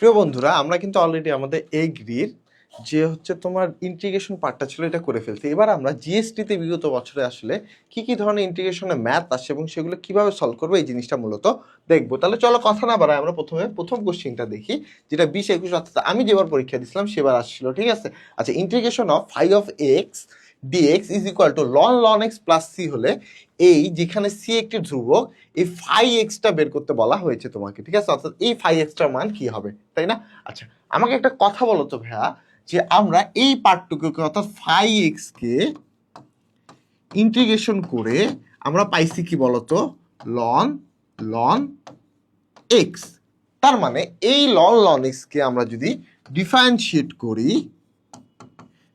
প্রিয় বন্ধুরা, আমরা কিন্তু অলরেডি আমাদের এগ্রির যে হচ্ছে তোমার ইন্টিগ্রেশন পার্টটা ছিল এটা করে ফেলছি। এবার আমরা জিএসটিতে বিগত বছরে আসলে কি কি ধরনের ইন্টিগ্রেশনের ম্যাথ আসে এবং সেগুলো কিভাবে সলভ করবো এই জিনিসটা মূলত দেখবো। তাহলে চলো কথা না বাড়াই, আমরা প্রথম কোশ্চেনটা দেখি, যেটা 20-21 অর্থাৎ আমি যেবার পরীক্ষা দিয়েছিলাম সেবার আসছিল। ঠিক আছে, আচ্ছা, integration of phi of x dx is equal to ln x plus c হলে এই যেখানে সি একটি ধ্রুবক, এই ফাই এক্সটা বের করতে বলা হয়েছে তোমাকে। ঠিক আছে, অর্থাৎ এই ফাই এক্সটার মান কি হবে, তাই না? আচ্ছা, আমাকে একটা কথা বলো তো ভাইয়া, যে আমরা এই পার্টটুকুকে অর্থাৎ ফাই এক্স কে ইন্টিগ্রেশন করে আমরা পাইছি কি বলতো, লন এক্স। তার মানে এই লন এক্স কে আমরা যদি ডিফারেন্সিয়েট করি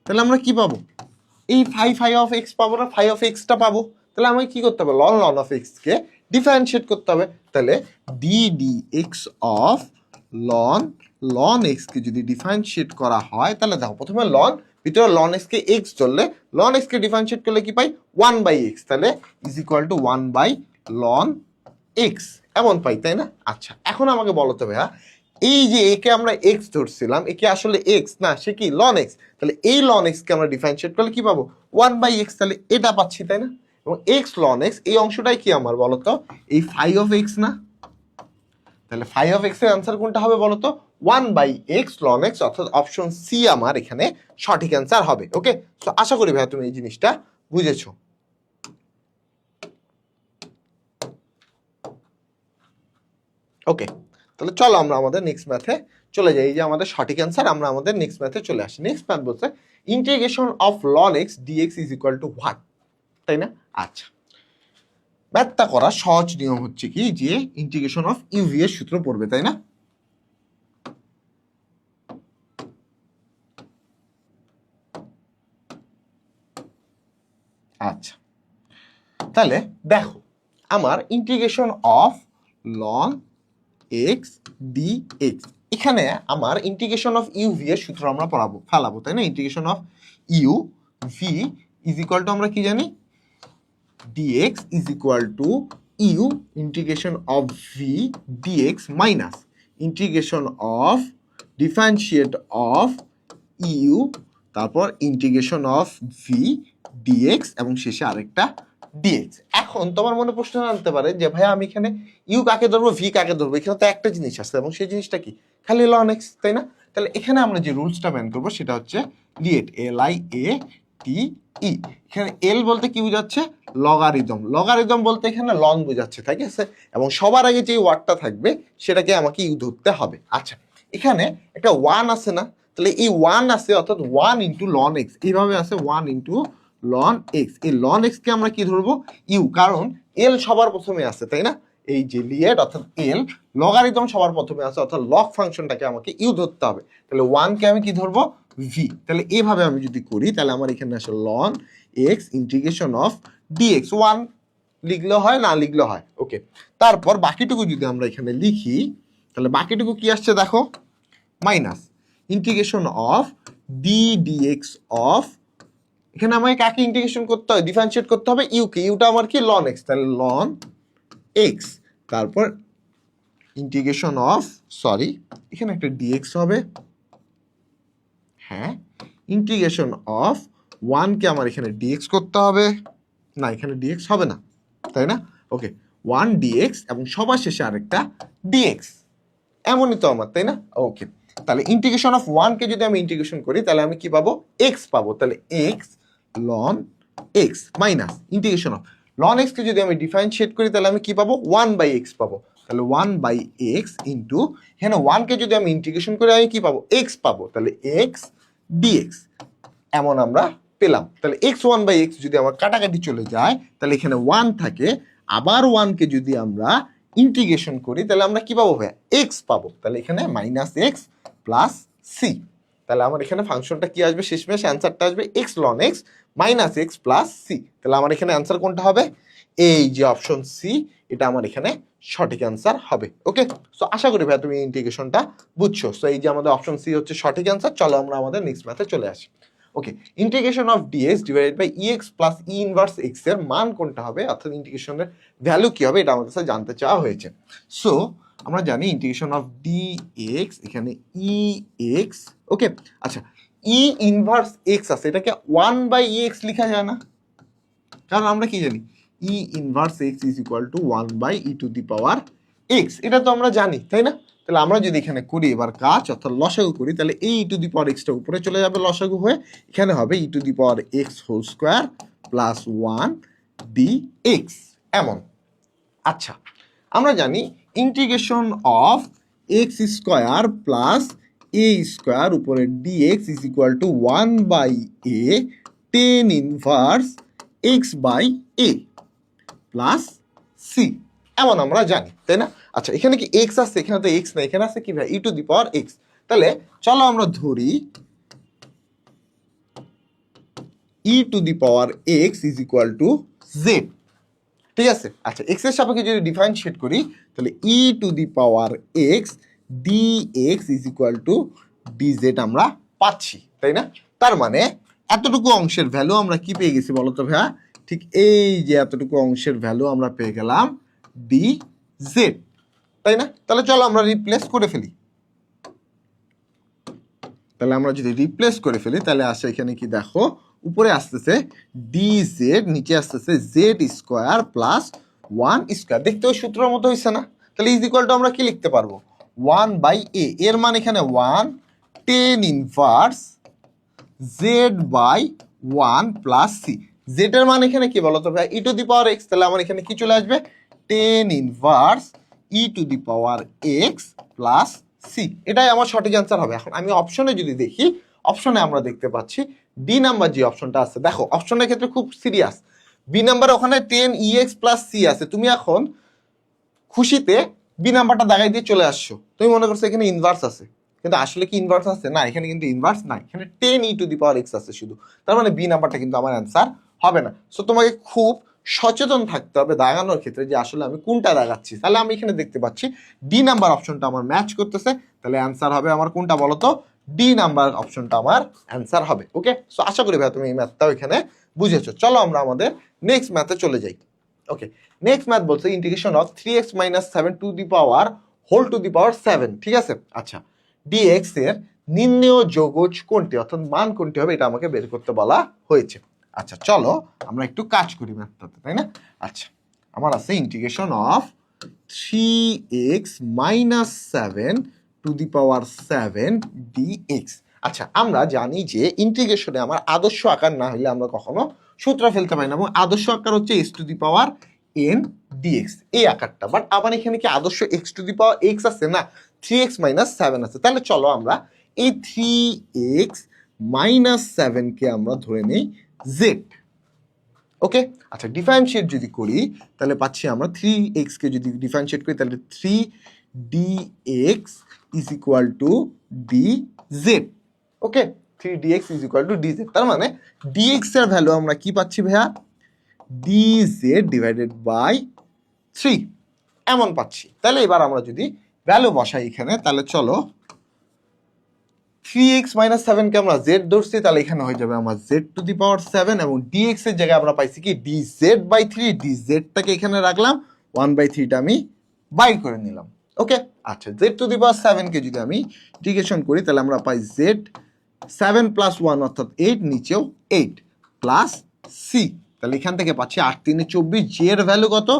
তাহলে আমরা কি পাবো? এই ফাই অফ এক্স পাবো না, ফাই অফ এক্সটা পাবো। তাহলে আমাকে কি করতে হবে? লন অফ এক্স কে ডিফারেন্সিয়েট করতে হবে। তাহলে d x of ln x কে যদি ডিফারেন্সিয়েট করা হয় তাহলে দেখো, প্রথমে ভিতরে লন এক্স কে এক্স ধরলে লন এক্স কে ডিফারেন্সিয়েট করলে কি পাই? 1/x। তাহলে is equal two 1/ln x এমন পাই, তাই না? আচ্ছা, এখন আমাকে বলো তো ভাইয়া, এই যে একে আমরা এক্স ধরছিলাম, একে আসলে এক্স না, সে কি লন এক্স। তাহলে এই লন এক্স কে আমরা ডিফারেন্সিয়েট করলে কি পাবো? 1/x। তাহলে এটা পাচ্ছি, তাই না? এবং এক্স লন এক্স এই অংশটাই কি আমার বলতো? এই ফাই অফ এক্স না? তাহলে ফাই অফ এক্স এর অ্যান্সার কোনটা হবে বলতো? 1/x ln x, অর্থাৎ অপশন সি আমার এখানে সঠিক অ্যান্সার হবে। ওকে, তো আশা করি ভাইয়া তুমি এই জিনিসটা বুঝেছো। ওকে, তাহলে চলো আমরা আমাদের নেক্সট ম্যাথে চলে যাই। এই যে আমাদের সঠিক অ্যান্সার, আমরা আমাদের নেক্সট ম্যাথে চলে আসি। নেক্সট ম্যাথ বলছে integration of ln x dx is equal to what, তাই না? আচ্ছা, ম্যাথটা করার সহজ নিয়ম হচ্ছে কি, যে ইন্টিগ্রেশন অফ ইউভি এর সূত্র পড়বে, তাই না? আচ্ছা, তাহলে দেখো, আমার integration of ln x d x, এখানে আমার ইন্টিগ্রেশন অফ ইউ ভি এর সূত্র আমরা ফেলাবো, তাই না? Integration of u v is equal to আমরা কি জানি? Dx is equal to u integration of v dx minus integration of differentiate of u, তারপর ইন্টিগ্রেশন অফ ভি ডিএক্স এবং শেষে আরেকটা ডিএক্স। এখন তোমার মনে প্রশ্ন আনতে পারে যে ভাই, আমি এখানে ইউ কাকে ধরবো, ভি কাকে ধরবো? এখানে তো একটা জিনিস আছে এবং সেই জিনিসটা কি? খালি লন এক্স, তাই না? তাহলে এখানে আমরা যে রুলসটা ম্যান করবো সেটা হচ্ছে লিয়েট, LIATE। এখানে এল বলতে কি বোঝাচ্ছে? লগারিদম বলতে এখানে লন বোঝাচ্ছে, ঠিক আছে? এবং সবার আগে যে ওয়ার্ডটা থাকবে সেটাকে আমাকে ইউ ধরতে হবে। আচ্ছা, এখানে একটা ওয়ান আছে না? তাহলে এই ওয়ান আছে, অর্থাৎ 1 ইন্টু লন এক্স, এইভাবে আছে 1 ইন্টু লন এক্স। এই লন এক্স কে আমরা কি ধরবো? ইউ, কারণ এল সবার প্রথমে আছে, তাই না? এই যে লিয়েট অর্থাৎ এল, লগারিদম সবার প্রথমে আছে, অর্থাৎ লগ ফাংশনটাকে আমাকে ইউ ধরতে হবে। তাহলে 1 কে আমি কি ধরবো? ভি। তাহলে এইভাবে আমি যদি করি তাহলে আমার এখানে আসে ln x integration of dx. 1 লিখলে হয়, না লিখলে হয়। ওকে, তারপর বাকিটুকু যদি আমরা এখানে লিখি তাহলে বাকিটুকু কি আসছে দেখো? Minus integration of dx of, এখানে আমাকে কাকে ইন্টিগ্রেশন করতে হবে? ডিফারেন্সিয়েট করতে হবে ইউকে। ইউটা আমার কি? Ln x. তাহলে লন এক্স, তারপর ইন্টিগ্রেশন অফ, সরি এখানে একটা ডিএক্স হবে, হ্যাঁ, ইন্টিগ্রেশন অফ 1 কে আমার এখানে ডিএক্স করতে হবে, না এখানে ডিএক্স হবে না, তাই না? ওকে, 1 ডিএক্স এবং সবার শেষে আরেকটা ডিএক্স, এমনই তো আমার, তাই না? ওকে, তাহলে ইন্টিগ্রেশন অফ 1 কে যদি আমি ইন্টিগ্রেশন করি তাহলে আমি কি পাবো? এক্স পাবো। তাহলে x ln x minus integration of ln x কে যদি আমি ডিফারেন্সিয়েট করি তাহলে আমি কি পাবো? 1/x পাবো। তাহলে 1/x ইন্টু এখানে 1 কে যদি আমি ইন্টিগ্রেশন করি আমি কি পাবো? এক্স পাবো। তাহলে এক্স ডিএক্স এমন আমরা পেলাম। তাহলে এক্স 1/x যদি আমার কাটাকাটি চলে যায় তাহলে এখানে 1 থাকে, আবার 1 কে যদি আমরা ইন্টিগ্রেশন করি তাহলে আমরা কি পাবো ভাইয়া? এক্স পাবো। তাহলে এখানে মাইনাস এক্স প্লাস সি। তাহলে আমার এখানে ফাংশনটা কি আসবে? শেষমেশ অ্যান্সারটা আসবে x ln x minus x plus c. তাহলে আমার এখানে অ্যান্সার কোনটা হবে? এই যে অপশন সি, এটা আমার এখানে সঠিক অ্যান্সার হবে। ওকে, সো আশা করি ভাইয়া তুমি ইন্টিগ্রেশনটা বুঝছো। সো এই যে আমাদের অপশন সি হচ্ছে সঠিক অ্যান্সার। চলো আমরা আমাদের নেক্সট ম্যাথে চলে আসি। Okay, integration of d x divided by e x plus e inverse x এর মান কোনটা হবে, অর্থাৎ ইন্টিগ্রেশনের ভ্যালু কি হবে, এটা আমাদের কাছে জানতে চাওয়া হয়েছে। সো আমরা জানি ইন্টিগ্রেশন অফ ডি এক্স এখানে ই এক্স, ওকে। আচ্ছা, ই ইনভার্স এক্স আছে, এটাকে 1/ex লেখা যায় না? কারণ আমরা কি জানি e inverse x is equal to 1/e⁻x, এটা তো আমরা জানি, তাই না? তাহলে আমরা যদি এখানে করি এবার কাজ, অর্থাৎ লসাগু করি, তাহলে এই e⁻x টা উপরে চলে যাবে লসাগু হয়ে, এখানে হবে e⁻x whole square plus 1 dx, এমন। আচ্ছা, আমরা জানি integration of x square plus a square উপরে dx is equal to 1/a tan inverse x/a plus c, এমন আমরা জানি, তাই না? আচ্ছা, এখানে কি এক্স আছে? এখানে তো এক্স না, এখানে আছে কি ভাই e⁻x। তাহলে চলো আমরা ধরি e⁻x is equal to Z, ঠিক আছে? আচ্ছা, এক্স এর সাপেক্ষে যদি ডিফারেন্সিয়েট করি তাহলে e⁻x dx is equal to dz আমরা পাচ্ছি, তাই না? তার মানে এতটুকু অংশের ভ্যালু আমরা কি পেয়ে গেছি বলতো ভাইয়া? ঠিক এই যে এতটুকু অংশের ভ্যালু আমরা পেয়ে গেলাম dz, তাই না? তাহলে চলো আমরা রিপ্লেস করে ফেলি। তাহলে আমরা যদি রিপ্লেস করে ফেলি তাহলে আসে এখানে কি দেখো, উপরে আসতেছে dz, নিচে আসতেছে জেড স্কোয়ার প্লাস 1 স্কোয়ার। দেখতে ওই সূত্রের মতো হয়েছে না? তাহলে ইজ ইকুয়াল টু আমরা কি লিখতে পারবো? 1/a, এর মান এখানে 1 tan inverse z/1 plus C. Z এর মান এখানে কি বলতো ভাই? e⁻x, তাহলে আমার এখানে কি চলে আসবে? tan inverse e⁻x plus C, এটাই আমার সঠিক অ্যান্সার হবে। এখন আমি অপশনে যদি দেখি, অপশনে আমরা দেখতে পাচ্ছি ডি নাম্বার যে অপশনটা আছে, দেখো অপশনের ক্ষেত্রে খুব সিরিয়াস, বি নাম্বার ওখানে tan ex প্লাস সি আছে, তুমি এখন খুশিতে বি নাম্বারটা দাগাই দিয়ে চলে আসছো, তুমি মনে করছো এখানে ইনভার্স আছে, কিন্তু আসলে কি ইনভার্স আছে? না, এখানে কিন্তু ইনভার্স নাই, এখানে tan e⁻x আছে শুধু। তার মানে বি নাম্বারটা কিন্তু আমার অ্যান্সার হবে না। সো তোমাকে খুব সচেতন থাকতে হবে দাগানোর ক্ষেত্রে যে আসলে আমি কোনটা দাগাচ্ছি। তাহলে আমি এখানে দেখতে পাচ্ছি ডি নাম্বার অপশনটা আমার ম্যাচ করতেছে, তাহলে অ্যান্সার হবে আমার কোনটা বলো তো? ডি নাম্বার অপশনটা আমার অ্যান্সার হবে। ওকে, সো আশা করি ভাই তুমি এই ম্যাথটাও এখানে বুঝেছো। চলো আমরা আমাদের নেক্সট ম্যাথে চলে যাই। ওকে, নেক্সট ম্যাথ বলছে integration of 3x - 7 to the power whole to the power 7, ঠিক আছে? আচ্ছা, dx এর নির্ণেয় যোগজ কোনটি, অর্থাৎ মান কোনটি হবে, এটা আমাকে বের করতে বলা হয়েছে। আচ্ছা, চলো আমরা একটু কাজ করি ম্যাথটাতে, তাই না? আচ্ছা, আমার আছে integration of 3x - 7 to the power 7 dx। আচ্ছা, আমরা জানি যে ইন্টিগ্রেশনে আমার আদর্শ আকার না হলে আমরা কখনো সূত্র ফেলতে পারি না, এবং আদর্শ আকার হচ্ছে x two the power n dx, এই আকারটা। বাট আবার এখানে কি আদর্শ x two the power x আছে? না, 3x - 7 আছে। তাহলে চলো আমরা এই 3x - 7 কে আমরা ধরে নেই z, ওকে। আচ্ছা, ডিফারেন্সিয়েট যদি করি তাহলে পাচ্ছি আমরা 3x কে যদি ডিফারেন্সিয়েট করি তাহলে 3dx is equal to dz, okay. 3dx is equal to dz, তার মানে dx এর ভ্যালু আমরা কি পাচ্ছি ভাইয়া? dz ডিভাইডেড বাই 3, এমন পাচ্ছি। তাহলে এবার আমরা যদি ভ্যালু বসাই এখানে, তাহলে চলো 3x - 7 কে আমরা z ধরছি, তাহলে এখানে হয়ে যাবে আমার z টু দি পাওয়ার 7, এবং dx এর জায়গায় আমরা পাইছি কি dz/3, dz টাকে এখানে রাখলাম, 1/3টা আমি বাইর করে নিলাম, ওকে। আচ্ছা, z টু দি পাওয়ার 7 কে যদি আমি ইন্টিগ্রেশন করি তাহলে আমরা পাই z 7 প্লাস 1 অর্থাৎ 8, নিচেও 8 প্লাস c, তাহলে এখান থেকে পাচ্ছি 8 × 3 = 24, j এর ভ্যালু কত?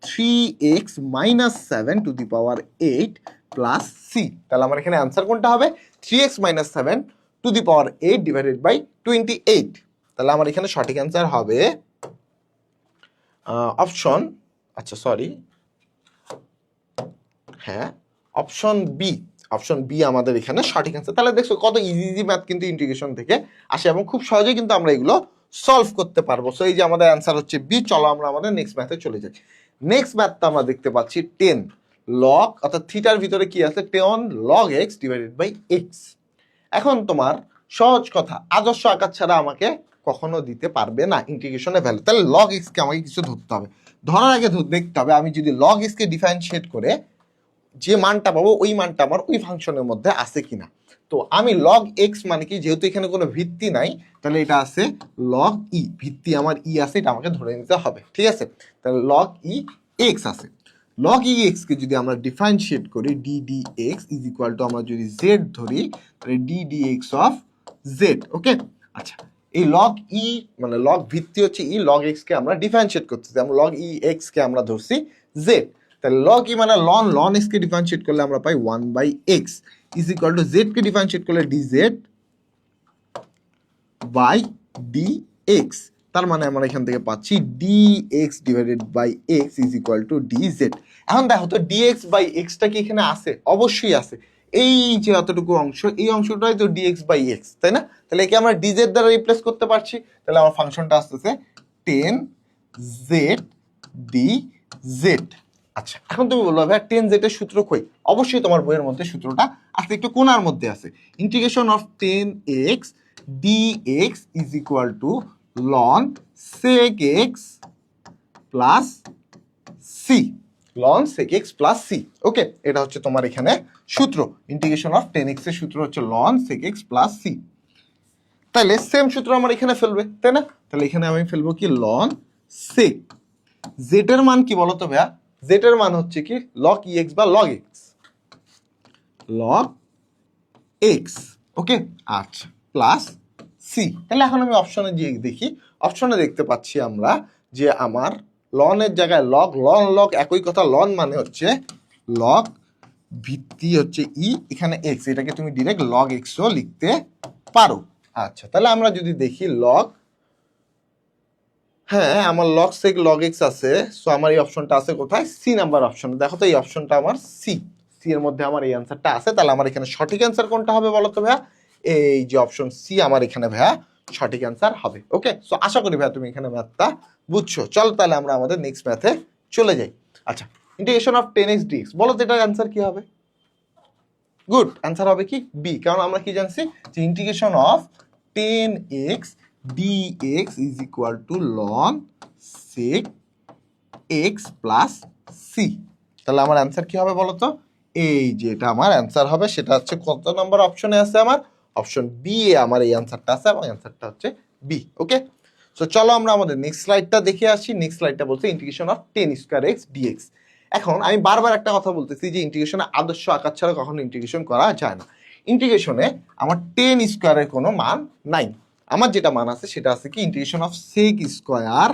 3x - 7 to the power 8 plus c, তাহলে আমার এখানে অ্যান্সার কোনটা হবে? 3x - 7 to the power 8 divided by 28, তাহলে আমার এখানে সঠিক অ্যান্সার হবে অপশন, আচ্ছা সরি, হ্যাঁ, অপশন বি। অপশন বি আমাদের এখানে সঠিক অ্যান্সার। তাহলে দেখছো কত ইজি ইজি ম্যাথ কিন্তু ইন্টিগ্রেশন থেকে আসে, এবং খুব সহজে কিন্তু আমরা এগুলো সলভ করতে পারবো। সো এই যে আমাদের অ্যান্সার হচ্ছে বি। চলো আমরা আমাদের নেক্সট ম্যাথে চলে যাই। নেক্সট ম্যাথটা আমরা দেখতে পাচ্ছি 10 লগ, অর্থাৎ থিটার ভিতরে কি আছে? 10 log x divided by x। এখন তোমার সহজ কথা, আদর্শ আকার ছাড়া আমাকে কখনো দিতে পারবে না ইন্টিগ্রেশনের ভ্যালু। তাহলে log x কে আমাকে কিছু ধরতে হবে। ধরার আগে দেখতে হবে আমি যদি log x কে ডিফারেন্সিয়েট করে যে মানটা পাবো ওই মানটা আমার ওই ফাংশনের মধ্যে আছে কিনা। তো আমি log x মানে কি, যেহেতু এখানে কোনো ভিত্তি নাই, তাহলে এটা আছে log e, ভিত্তি আমার e আছে, এটা আমাকে ধরে নিতে হবে, ঠিক আছে? তাহলে log e x আছে। লগ ই এক্স কে যদি আমরা ডিফারেন্সিয়েট করি d d x is equal to আমরা যদি জেড ধরি তাহলে d d x of z. Okay, আচ্ছা এই লগ ই মানে লগ ভিত্তি হচ্ছে ই, লগ এক্স কে আমরা ডিফারেন্সিয়েট করতেছি, আমরা লগ ই এক্স কে আমরা ধরছি জেড, তাহলে লগ ই মানে লন, লন এক্স কে ডিফারেন্সিয়েট করলে আমরা পাই 1/x is equal to z কে ডিফারেন্সিয়েট করলে ডিজেড বাই ডি এক্স, তার মানে আমরা এখান থেকে পাচ্ছি dx divided by x is equal to dz। এখন দেখো তো dx বাই এক্সটা কি এখানে আছে? অবশ্যই আছে, এই যে এতটুকু অংশ, এই অংশটাই তো dx বাই এক্স, তাই না? তাহলে কি আমরা dz দ্বারা রিপ্লেস করতে পারছি, তাহলে আমার ফাংশনটা আসতেছে 10z dz। আচ্ছা এখন তুমি বলবো ভাই 10z এর সূত্র কই? অবশ্যই তোমার বইয়ের মধ্যে সূত্রটা আছে, একটু কোণার মধ্যে আছে। Integration of 10x dx is equal to ln sec x plus c, ln sec x plus c. Okay, এটা হচ্ছে তোমার এখানে সূত্র, ইন্টিগ্রেশন অফ 10x এর সূত্র হচ্ছে ln sec x plus c. তাহলে সেম সূত্র আমার এখানে ফেলবে, তাই না? তাহলে এখানে আমি ফেলবো কি ln sec, z এর মান কি বলতো ভাইয়া? z এর মান হচ্ছে কি log ex বা log x, log x। ওকে, আচ্ছা প্লাস সি। তাহলে এখন আমি অপশনে গিয়ে দেখি, অপশনে দেখতে পাচ্ছি আমরা যে আমার লনের জায়গায় লগ, লন লগ একই কথা, লন মানে হচ্ছে লগ ভিত্তি হচ্ছে ই, এখানে এক্স, এটাকে তুমি ডিরেক্ট লগ এক্সও লিখতে পারো। আচ্ছা তাহলে আমরা যদি দেখি লগ, হ্যাঁ আমার লগ সেক লগ এক্স আছে, সো আমার এই অপশনটা আছে কোথায়? C number option. দেখো তো এই অপশনটা আমার সি, সি এর মধ্যে আমার এই অ্যান্সারটা আছে। তাহলে আমার এখানে সঠিক অ্যান্সার কোনটা হবে বলো তো ভাইয়া? এই যে অপশন সি আমার এখানে ভাইয়া সঠিক অ্যান্সার হবে। ওকে, সো আশা করি ভাইয়া তুমি এখানে ম্যাথটা বুঝছো। চলো তাহলে আমরা আমাদের নেক্সট ম্যাথে চলে যাই। আচ্ছা, ইন্টিগ্রেশন অফ 10x dx, বলো তো এটার অ্যান্সার কি হবে? গুড, অ্যান্সার হবে কি বি, কারণ আমরা কি জানছি যে integration of 10x dx is equal to ln sec x plus c. তাহলে আমার অ্যান্সার কি হবে বলো তো? এই যে এটা আমার অ্যান্সার হবে, সেটা হচ্ছে কত নম্বর অপশনে আছে? আমার অপশন বি এ আমার এই অ্যান্সারটা আছে এবং অ্যান্সারটা হচ্ছে বি। ওকে, সো চলো আমরা আমাদের নেক্সট স্লাইডটা দেখে আসি। নেক্সট স্লাইডটা বলছে integration of 10 square x dx। এখন আমি বারবার একটা কথা বলতেছি যে ইন্টিগ্রেশনে আদর্শ আকার ছাড়া কখনো ইন্টিগ্রেশন করা যায় না। ইন্টিগ্রেশনে আমার 10 স্কয়ারের কোনো মান নাই, আমার যেটা মান আছে সেটা আছে কি integration of sec square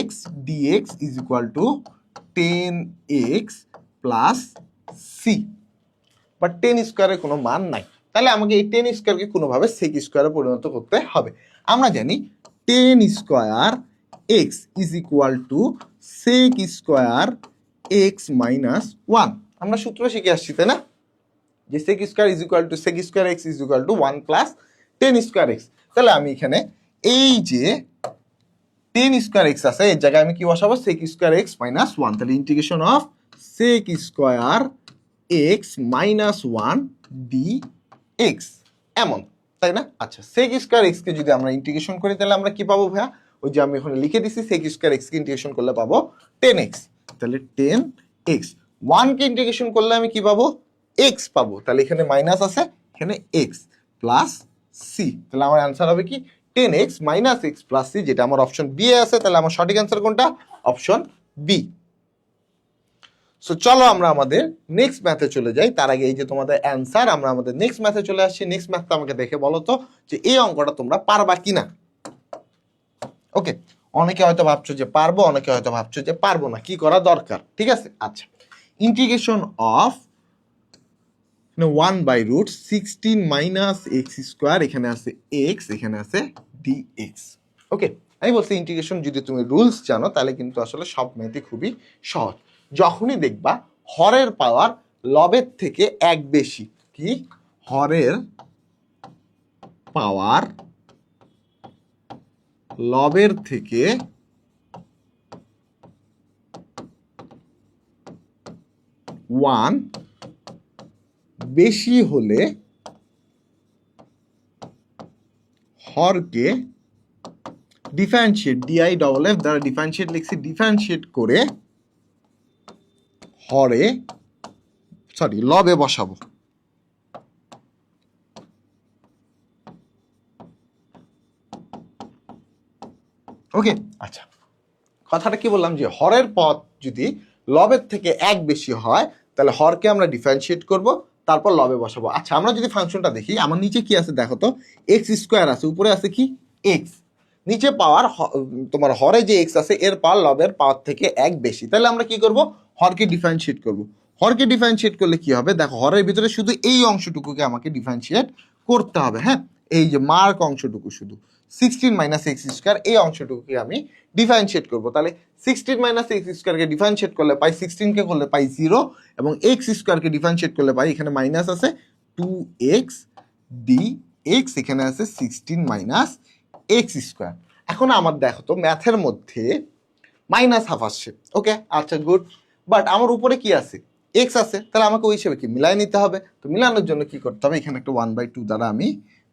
x dx is equal to 10x plus c, but 10 স্কয়ারের কোনো মান নাই। তাহলে আমাকে এই 10 স্কয়ারকে কোনোভাবে sec স্কয়ারে পরিণত করতে হবে। আমরা জানি 10 square x is equal to sec square x minus 1, আমরা সূত্র শিখে আসছি তাই না, যে sec square is equal to sec square x is equal to 1 plus 10 square x। তাহলে আমি এখানে এই যে 10 স্কয়ার x আছে, এর জায়গায় আমি কি বসাবো? sec square x minus 1। তাহলে integration of sec square x minus 1 dx, এমন তাই না? আচ্ছা sec স্কয়ার x কে যদি আমরা ইন্টিগ্রেশন করি তাহলে আমরা কি পাবো ভাইয়া? ওই যে আমি ওখানে লিখে দিছি sec স্কয়ার x কে ইন্টিগ্রেশন করলে পাবো 10x। তাহলে 10x, 1 কে ইন্টিগ্রেশন করলে আমি কি পাবো? x পাবো। তাহলে এখানে মাইনাস আছে, এখানে x প্লাস সি। তাহলে আমার অ্যান্সার হবে কি 10x minus x plus C, যেটা আমার অপশন বি এ আছে। তাহলে আমার সঠিক অ্যান্সার কোনটা? Option B. সো চলো আমরা আমাদের নেক্সট ম্যাথে চলে যাই। তার আগে এই যে তোমাদের অ্যান্সার, আমরা আমাদের নেক্সট ম্যাথে চলে আসছি। নেক্সট ম্যাথটা আমাকে দেখে বলো তো যে এই অঙ্কটা তোমরা পারবা কিনা। ওকে, অনেকে হয়তো ভাবছো যে পারবো, অনেকে হয়তো ভাবছো যে পারবো না, কি করা দরকার? ঠিক আছে, আচ্ছা integration of 1/√16 minus x square, এখানে আছে x, এখানে আছে dx। ওকে, আমি বলছি ইন্টিগ্রেশন যদি তুমি রুলস জানো তাহলে কিন্তু আসলে সব ম্যাথই খুবই সহজ। যখনই দেখবা হরের পাওয়ার লবের থেকে এক বেশি, কি হরের পাওয়ার লবের থেকে ওয়ান বেশি হলে হরকে ডিফারেন্সিয়েট, ডিআই ডবল এফ দ্বারা ডিফারেন্সিয়েট লিখছি, ডিফারেন্সিয়েট করে হরে লবে বসাবো। ওকে, আচ্ছা কথাটা কি বললাম যে হরের পদ যদি লবের থেকে 1 বেশি হয় তাহলে হরকে আমরা ডিফারেন্সিয়েট করব, তারপর লবে বসাবো। আচ্ছা, আমরা যদি ফাংশনটা দেখি, আমার নিচে কি আছে দেখো তো, এক্স স্কোয়ার আছে, উপরে আছে কি এক্স, নিচে পাওয়ার তোমার হরে যে এক্স আছে এর পাওয়ার লবের পাওয়ার থেকে 1 বেশি, তাহলে আমরা কি করব, হরকে ডিফারেন্সিয়েট করব। হরকে ডিফারেন্সিয়েট করলে কি হবে দেখো, হরের ভিতরে শুধু এই অংশটুকুকে আমাকে ডিফারেন্সিয়েট করতে হবে। হ্যাঁ, এই যে মার্ক অংশটুকু, শুধু 16 মাইনাস এক্স স্কোয়ার এই অংশটুকুকে আমি ডিফারেন্সিয়েট করবো। তাহলে 16 মাইনাস এক্স স্কোয়ারকে ডিফারেন্সিয়েট করলে পাই 16কে করলে পাই 0, এবং এক্স স্কোয়ারকে ডিফারেন্সিয়েট করলে পাই, এখানে মাইনাস আছে 2x dx, এখানে আছে 16 মাইনাস এক্স স্কোয়ার। এখন আমার দেখো তো ম্যাথের মধ্যে মাইনাস হাফ আসছে, ওকে আচ্ছা গুড, বাট আমার উপরে কি আছে, এক্স আছে, তাহলে আমাকে ওই হিসেবে কি মিলাই নিতে হবে। তো মিলানোর জন্য কি করতে হবে, এখানে একটা 1/2 দ্বারা আমি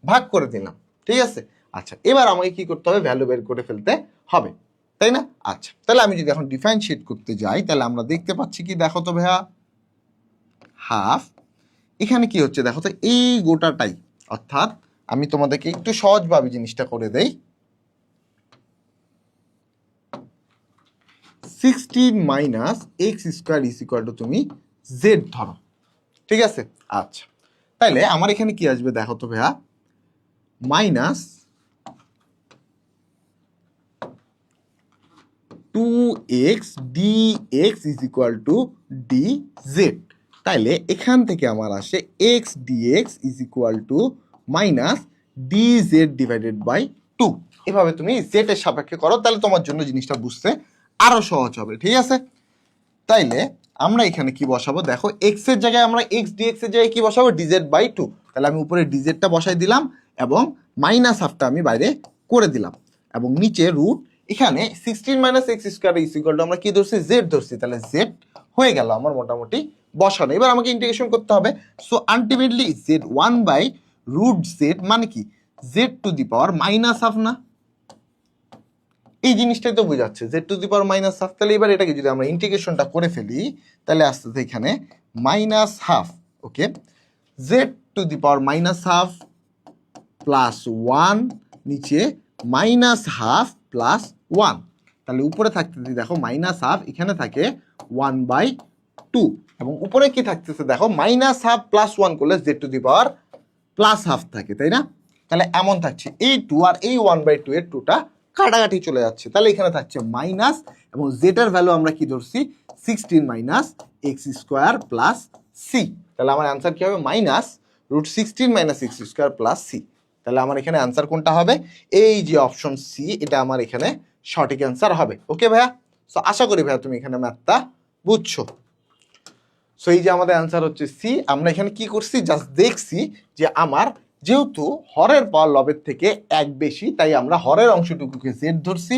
ভাগ করে দিলাম, ঠিক আছে। আচ্ছা, এবার আমাকে কি করতে হবে, ভ্যালু বের করে ফেলতে হবে, তাই না। আচ্ছা, তাহলে আমি যদি এখন ডিফারেন্সিয়েট করতে যাই, তাহলে আমরা দেখতে পাচ্ছি কি দেখো তো ভাইয়া, হাফ, এখানে কি হচ্ছে দেখো তো, এই গোটাটাই, অর্থাৎ আমি তোমাদেরকে একটু সহজভাবে জিনিসটা করে দেই, 16 minus x square is equal two তুমি জেড ধরো, ঠিক আছে। আচ্ছা, তাহলে আমার এখানে কি আসবে দেখো তো ভাইয়া, minus 2x dx is equal to dz, তাইলে এখান থেকে আমার আসে x dx is equal to minus dz divided by 2। এভাবে তুমি z এর সাপেক্ষে করো, তাহলে তোমার জন্য জিনিসটা বুঝতে আরো সহজ হবে, ঠিক আছে। তাইলে আমরা এখানে কি বসাবো দেখো, x এর জায়গায় আমরা x dx এর জায়গায় কি বসাবো, dz বাই 2, তাহলে আমি উপরে dz-টা বসাই দিলাম এবং মাইনাস হাফটা আমি বাইরে করে দিলাম, এবং নিচে রুট, এখানে 16 minus x square is equal to আমরা কি ধরছি, জেড ধরছি, তাহলে জেড হয়ে গেল আমার মোটামুটি বসানো। এবার আমাকে ইন্টিগ্রেশন করতে হবে, সো আলটিমেটলি জেড 1/√z মানে কি, Z two the power minus half না, এই জিনিসটাই তো বোঝাচ্ছে Z two the power minus half. তাহলে এবার এটাকে যদি আমরা ইন্টিগ্রেশনটা করে ফেলি, তাহলে আসতে এখানে minus half, okay, Z two the power minus half plus 1, নিচে মাইনাস হাফ প্লাস 1, তাহলে উপরে থাকতেছে দেখো মাইনাস হাফ, এখানে থাকে 1/2, এবং উপরে কি থাকতেছে দেখো, মাইনাস হাফ প্লাস 1 করলে Z two the power plus half থাকে, তাই না। তাহলে এমন থাকছে এই 2 আর এই 1/2 এর 2টা কাটাকাটি চলে যাচ্ছে, তাহলে এখানে থাকছে মাইনাস, এবং জেড এর ভ্যালু আমরা কি ধরছি, 16 minus x square plus c, তাহলে আমার অ্যান্সার কি হবে, -√16 minus x square plus c. তাহলে আমার এখানে অ্যান্সার কোনটা হবে, এই যে অপশন সি, এটা আমার এখানে সঠিক অ্যান্সার হবে। ওকে ভাইয়া, সো আশা করি ভাইয়া তুমি এখানে ম্যাথটা বুঝছো। সো এই যে আমাদের অ্যান্সার হচ্ছে সি। আমরা এখানে কি করছি, জাস্ট দেখছি যে আমার যেহেতু হরের পাওয়ার লবের থেকে 1 বেশি, তাই আমরা হরের অংশটুকুকে জেড ধরছি,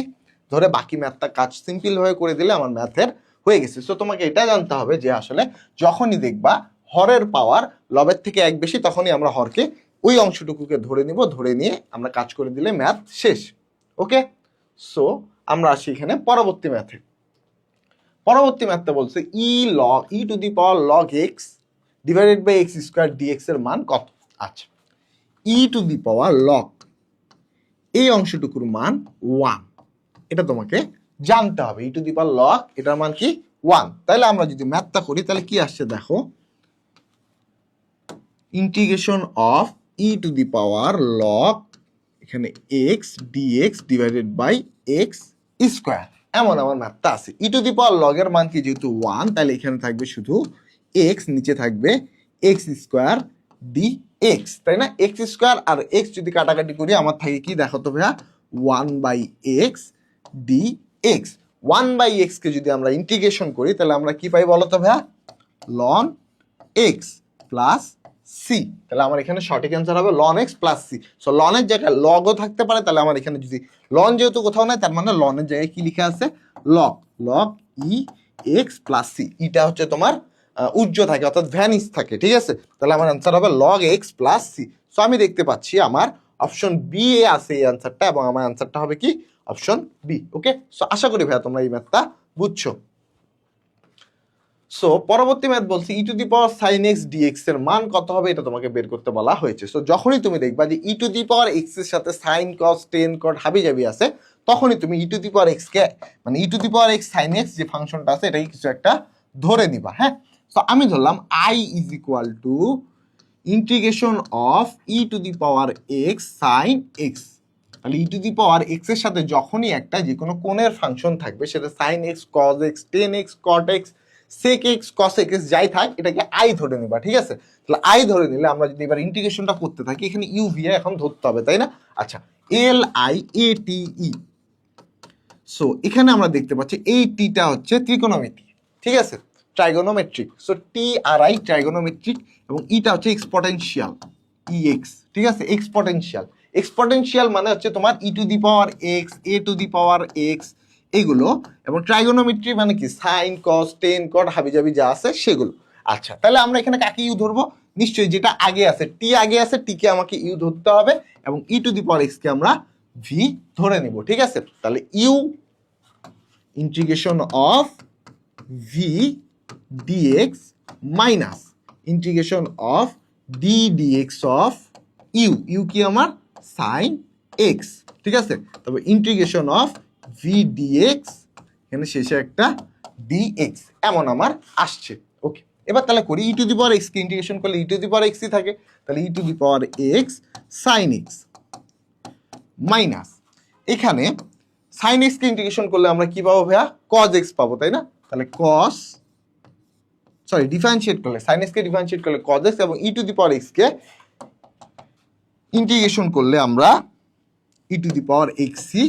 ধরে বাকি ম্যাথটা কাজ সিম্পল হয়ে করে দিলে আমার ম্যাথের হয়ে গেছে। সো তোমাকে এটা জানতে হবে যে আসলে যখনই দেখবা হরের পাওয়ার লবের থেকে 1 বেশি, তখনই আমরা হরকে ওই অংশটুকুকে ধরে নিব, ধরে নিয়ে আমরা কাজ করে দিলে ম্যাথ শেষ। ওকে, সো আমরা আসি এখানে পরবর্তী ম্যাথে। পরবর্তী ম্যাথটা বলছে e to the power log x divided by x square d x এর মান কত। আচ্ছা, ই টু দি পাওয়ার লগ এই অংশটুকুর মান 1, এটা তোমাকে জানতে হবে। ই টু দি পাওয়ার লগ এটার মান কি 1, তাহলে আমরা যদি ম্যাথটা করি তাহলে কি আসছে দেখো, integration of e to the power log এখানে x d x divided by x square, এমন আমার ম্যাথটা আছে। ই টু দি পাওয়ার লগ এর মান কি যেহেতু 1, তাহলে এখানে থাকবে শুধু এক্স, নিচে থাকবে এক্স স্কোয়ার ডি এক্স, তাই না। এক্স স্কোয়ার আর এক্স যদি কাটাকাটি করি আমার থাকে কি দেখো তো ভাইয়া, 1/x ডি এক্স। 1/x কে যদি আমরা ইন্টিগ্রেশন করি তাহলে আমরা কি পাই বলো তো ভাইয়া, লন এক্স প্লাস সি, তাহলে আমার এখানে সঠিক অ্যান্সার হবে ln x plus c. So লনের জায়গায় লগও থাকতে পারে, তাহলে আমার এখানে যদি লন যেহেতু কোথাও নাই, তার মানে লনের জায়গায় কি লিখা আছে, log e x plus C, ইটা হচ্ছে তোমার উজ্জ্ব থাকে, অর্থাৎ ভ্যানিস থাকে, ঠিক আছে। তাহলে আমার অ্যান্সার হবে log x plus c. So আমি দেখতে পাচ্ছি আমার অপশন বি এ আছে এই অ্যান্সারটা, এবং আমার অ্যান্সারটা হবে কি অপশন বি। ওকে, সো আশা করি ভাইয়া তোমরা এই ম্যাথটা বুঝছো। সো পরবর্তী ম্যাথ বলছি e to the power sine x d x এর মান কত হবে, এটা তোমাকে বের করতে বলা হয়েছে। সো যখনই তুমি দেখবা যে ই টু দি পাওয়ার এক্স এর সাথে সাইন কস টেন কট হাবি জাবি আছে, তখনই তুমি e to the power x কে মানে e to the power x sine x যে ফাংশনটা আছে এটাকে কিছু একটা ধরে নিবা। হ্যাঁ, তো আমি ধরলাম I is equal to integration of e to the power x sine x. তাহলে e to the power x এর সাথে যখনই একটা যে কোনো কোণের ফাংশন থাকবে সেটা sine x, cos x, tan x, cot x, sec x, cos x যাই থাক এটাকে আই ধরে নেবা। ঠিক আছে, তাহলে আই ধরে নিলে আমরা যদি এবার ইন্টিগ্রেশনটা করতে থাকি এখানে ইউ ভি এখন ধরতে হবে, তাই না? আচ্ছা, L I A T E. So এখানে আমরা দেখতে পাচ্ছি এই টিটা হচ্ছে ত্রিকোণমিতি, ঠিক আছে, trigonometric. So T R I trigonometric এবং ইটা হচ্ছে এক্সপোটেনশিয়াল ই এক্স। ঠিক আছে, এক্সপোটেনশিয়াল। এক্সপোটেনশিয়াল মানে হচ্ছে তোমার e to the power x, a to the power x এগুলো, এবং ট্রাইগোনোমেট্রি মানে কি সাইন, কস, টেন, কট হাবিজাবি যা আছে সেগুলো। আচ্ছা, তাহলে আমরা এখানে কাকে ইউ ধরবো? নিশ্চয়ই যেটা আগে আছে টি, আগে আছে টিকে আমাকে ইউ ধরতে হবে এবং e to the power x কে আমরা ভি ধরে নিব। ঠিক আছে, তাহলে u integration of v dx minus integration of d dx of u, u কি আমার সাইন এক্স। ঠিক আছে, তবে ইন্টিগ্রেশন অফ ভি ডিএক্স এখানে শেষে একটা ডিএক্স এমন আমার আসছে। ওকে, এবার তাহলে করি e to the power x কে ইন্টিগ্রেশন করলে ই টু দি পাওয়ার এক্সই থাকে, তাহলে e to the power x sine x minus এখানে সাইন এক্স কে ইন্টিগ্রেশন করলে আমরা কি পাবো ভাইয়া? কজ এক্স পাবো, তাই না? তাহলে কস ডিফারেন্সিয়েট করলে সাইন এক্স কে ডিফারেন্সিয়েট করলে কজ এক্স এবং e to the power x কে ইন্টিগ্রেশন করলে আমরা ই টু দি পাওয়ার এক্সই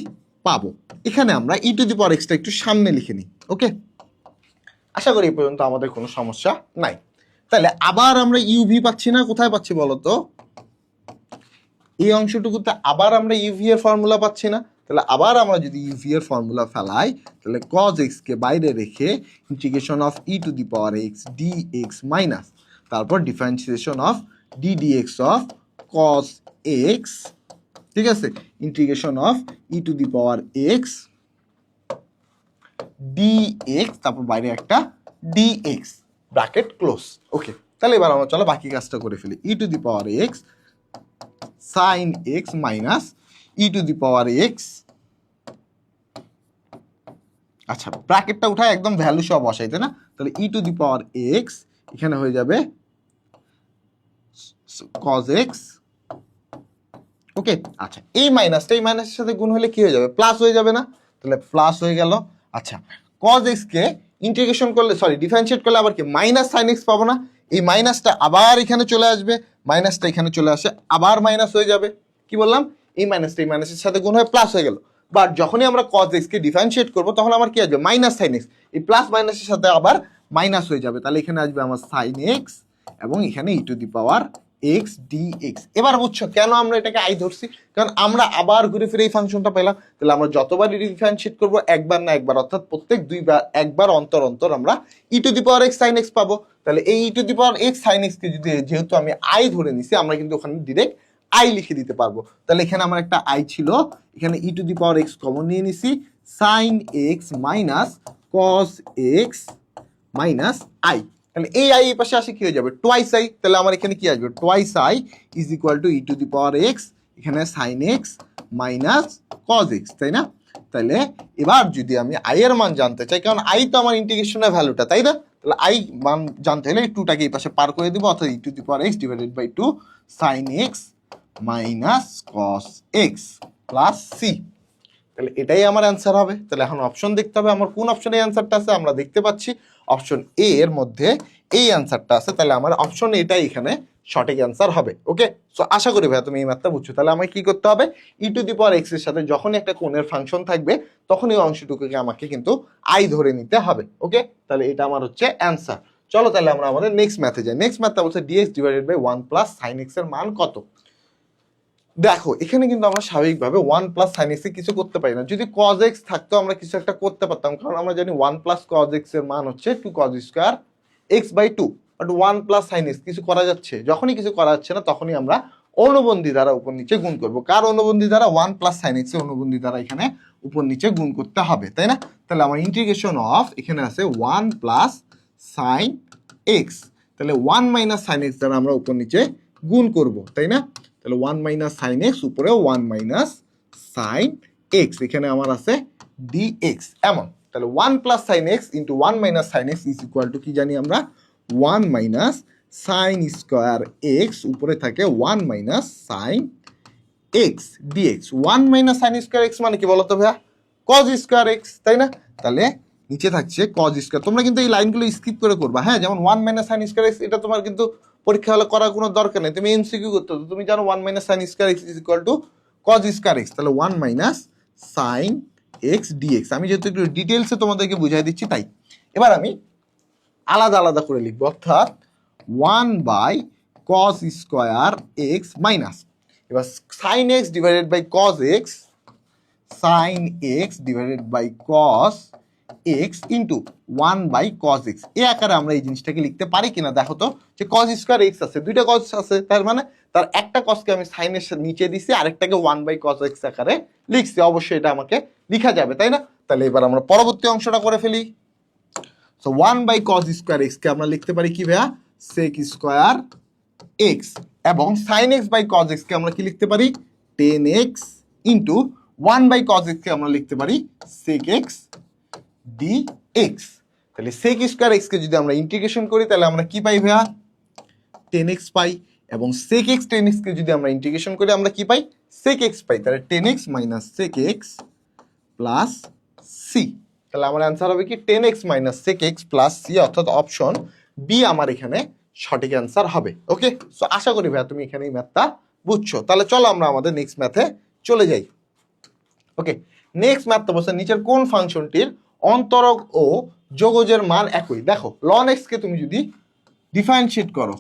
পাবো। এখানে আমরা e to the power extra একটু সামনে লিখে নিই। ওকে, আশা করি এই পর্যন্ত আমাদের কোনো সমস্যা নাই। তাহলে আবার আমরা ইউভি পাচ্ছি না, কোথায় পাচ্ছি বলতো? এই অংশটুকুতে আবার আমরা ইউভি এর ফর্মুলা পাচ্ছি না। তাহলে আবার আমরা যদি ইউভি এর ফর্মুলা ফেলাই তাহলে কজ এক্স কে বাইরে রেখে integration of e to the power x d x minus তারপর differentiation of d dx of cos x. ঠিক আছে, integration of e to the power x d x তারপর বাইরে একটা ডিএক্স ব্র্যাকেট ক্লোজ। ওকে, তাহলে এবার আমরা চলো বাকি কাজটা করে ফেলি। E to the power x sine x minus e to the power x, আচ্ছা ব্র্যাকেটটা উঠায় একদম ভ্যালু সহ বসাই, তাই না? তাহলে e to the power x এখানে হয়ে যাবে কজ এক্স। ওকে, আচ্ছা এই মাইনাসটা এই মাইনাসের সাথে গুণ হলে কি হয়ে যাবে? প্লাস হয়ে যাবে না? তাহলে প্লাস হয়ে গেল। আচ্ছা, কজ এক্স কে ইন্টিগ্রেশন করলে ডিফারেন্সিয়েট করলে আবার কি মাইনাস সাইন এক্স পাবো না? এই মাইনাসটা আবার এখানে চলে আসবে, মাইনাসটা এখানে চলে আসে আবার মাইনাস হয়ে যাবে। কি বললাম? এই মাইনাসটা এই মাইনাসের সাথে গুণ হয়ে প্লাস হয়ে গেল। বাট যখনই আমরা কজ এক্স কে ডিফারেন্সিয়েট করবো তখন আমার কি আসবে? Minus sine x. এই প্লাস মাইনাসের সাথে আবার মাইনাস হয়ে যাবে, তাহলে এখানে আসবে আমার সাইন এক্স এবং এখানে e to the power x dx. এবার বুঝছো কেন আমরা এটাকে আই ধরছি? কারণ আমরা আবার ঘুরে ফিরে এই ফাংশনটা পেলাম। তাহলে আমরা যতবার ডিফারেন্সিয়েট করবো একবার না একবার, অর্থাৎ প্রত্যেক দুইবার একবার অন্তর অন্তর আমরা e to the power x sine x পাবো। তাহলে এই e to the power x sine x কে যদি যেহেতু আমি আই ধরে নিছি আমরা কিন্তু ওখানে ডিরেক্ট আই লিখে দিতে পারবো। তাহলে এখানে আমার একটা আই ছিল, এখানে e to the power x common নিয়ে নিছি, sine x minus cos x minus I. তাহলে এই আই এই পাশে আসে কি হয়ে যাবে? Twice I. তাহলে আমার এখানে কি আসবে? Twice I is equal to e to the power x এখানে sine x minus cos x, তাই না? তাহলে এবার যদি আমি আই এর মান জানতে চাই, কারণ আই তো আমার ইন্টিগ্রেশনের ভ্যালুটা, তাই না? তাহলে আই মান জানতে হলে টুটাকে এই পাশে পার করে দিব, অর্থাৎ e to the power x divided by two sine x minus cos x plus c. তাহলে এটাই আমার অ্যান্সার হবে। তাহলে এখন অপশন দেখতে হবে আমার কোন অপশনে অ্যান্সারটা আছে। আমরা দেখতে পাচ্ছি অপশন এ এর মধ্যে এই অ্যান্সারটা আছে, তাহলে আমার অপশন এটাই এখানে সঠিক অ্যান্সার হবে। ওকে, সো আশা করি ভাইয়া তুমি এই ম্যাথটা বুঝছো। তাহলে আমাকে কি করতে হবে? ই টু দি পাওয়ার এক্স এর সাথে যখনই একটা কোণের ফাংশন থাকবে তখন এই অংশটুকুকে আমাকে কিন্তু আই ধরে নিতে হবে। ওকে, তাহলে এটা আমার হচ্ছে অ্যান্সার। চলো তাহলে আমরা আমাদের নেক্সট ম্যাথে যাই। নেক্সট ম্যাথটা বলছে dx divided by 1 plus sine x এর মান কত? দেখো এখানে কিন্তু আমরা স্বাভাবিকভাবে 1 প্লাস সাইন এক্স কিছু করতে পারি না। যদি কজ এক্স থাকতো আমরা কিছু একটা করতে পারতাম, কারণ আমরা জানি 1 প্লাস কজ এক্স এর মান হচ্ছে 2 cos square x by 2। But 1 plus sine x কিছু করা যাচ্ছে, যখনই কিছু করা যাচ্ছে না তখনই আমরা অনুবন্ধী দ্বারা উপর নিচে গুণ করবো। কার অনুবন্ধী দ্বারা? 1 প্লাস সাইন এক্স এর অনুবন্ধী দ্বারা এখানে উপর নিচে গুণ করতে হবে, তাই না? তাহলে আমার ইন্টিগ্রেশন অফ এখানে আছে 1 প্লাস সাইন এক্স, তাহলে 1 মাইনাস সাইন এক্স দ্বারা আমরা উপর নিচে গুণ করব, তাই না? তাহলে 1 মাইনাস সাইন এক্স উপরে 1 মাইনাস সাইন এক্স, এখানে আমার আছে ডিএক্স এমন। তাহলে 1 plus sine x into 1 minus sine x is equal two কি জানি আমরা 1 মাইনাস সাইন স্কোয়ার এক্স, উপরে থাকে 1 minus sine x dx. 1 minus sine square x মানে কি বলতো ভাইয়া? কজ স্কোয়ার এক্স, তাই না? তাহলে নিচে থাকছে কজ স্কোয়ার। তোমরা কিন্তু এই লাইনগুলো স্কিপ করে করবা, হ্যাঁ? যেমন 1 মাইনাস সাইন স্কোয়ার এক্স, এটা তোমার কিন্তু পরীক্ষা হলে করার কোনো দরকার নেই, তুমি এমসিকিউ করতে হতো। তুমি জানো 1 minus sine square x is equal two cause square x. তাহলে 1 মাইনাস সাইন এক্স ডিএক্স। আমি যেহেতু একটু ডিটেলসে তোমাদেরকে বুঝাই দিচ্ছি তাই। এবার আমি আলাদা আলাদা করে লিখবো, অর্থাৎ 1 by cos square x minus, এবার sine x divided by cos x, sine x divided by cos x into 1 by cos x. এই আকারে আমরা এই জিনিসটাকে লিখতে পারি কিনা দেখো তো। যে কস স্কোয়ার এক্স আছে, দুইটা কস আছে, তার মানে তার একটা কসকে আমি সাইনের নিচে দিছি, আরেকটাকে 1 বাই কস এক্স আকারে লিখছি। অবশ্যই এটা আমাকে লিখা যাবে, তাই না? তাহলে এবার আমরা পরবর্তী অংশটা করে ফেলি। So 1 by cos square x কে আমরা লিখতে পারি কি ভাইয়া? Sec square x. এবং sine x by cos x কে আমরা কি লিখতে পারি? Tan x into 1 by cos x কে আমরা লিখতে পারি সেক এক্স ডি এক্স। তাহলে সেক স্কোয়ার এক্স কে যদি আমরা ইন্টিগ্রেশন করি তাহলে আমরা কি পাই ভাইয়া? 10x পাই। এবং সেক এক্স 10x কে যদি আমরা ইন্টিগ্রেশন করি আমরা কি পাই? সেক এক্স পাই। তাহলে 10x minus sec x plus c. তাহলে আমার অ্যান্সার হবে কি 10x minus sec x plus c, অর্থাৎ অপশন বি আমার এখানে সঠিক অ্যান্সার হবে। ওকে, সো আশা করি ভাইয়া তুমি এখানে এই ম্যাথটা বুঝছো। তাহলে চলো আমরা আমাদের নেক্সট ম্যাথে চলে যাই। ওকে, নেক্সট ম্যাথ তো বলছে নিচের কোন ফাংশনটির অন্তরক ও যোগজের মান একই? দেখো লন এক্স কে তুমি যদি ডিফারেন্সিয়েট করো,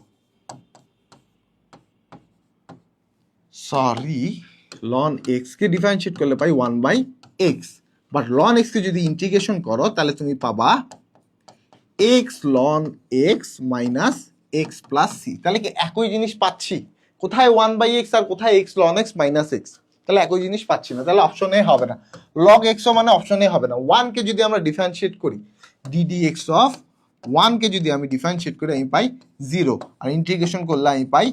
লন এক্স কে ডিফারেন্সিয়েট করলে পাই 1 by x, but ln x কে যদি ইন্টিগ্রেশন করো তাহলে তুমি পাবা x ln x minus x plus c. তাহলে কি একই জিনিস পাচ্ছি? কোথায় 1 বাই এক্স আর কোথায় x ln x minus x? তাহলে একই জিনিস পাচ্ছি না, তাহলে অপশন এ হবে না। লগ এক্সও মানে অপশন এ হবে না। 1 কে যদি আমরা ডিফারেন্সিয়েট করি, ডিডি এক্স অফ 1 কে যদি আমি ডিফারেন্সিয়েট করি আমি পাই 0, আর ইন্টিগ্রেশন করলে আমি পাই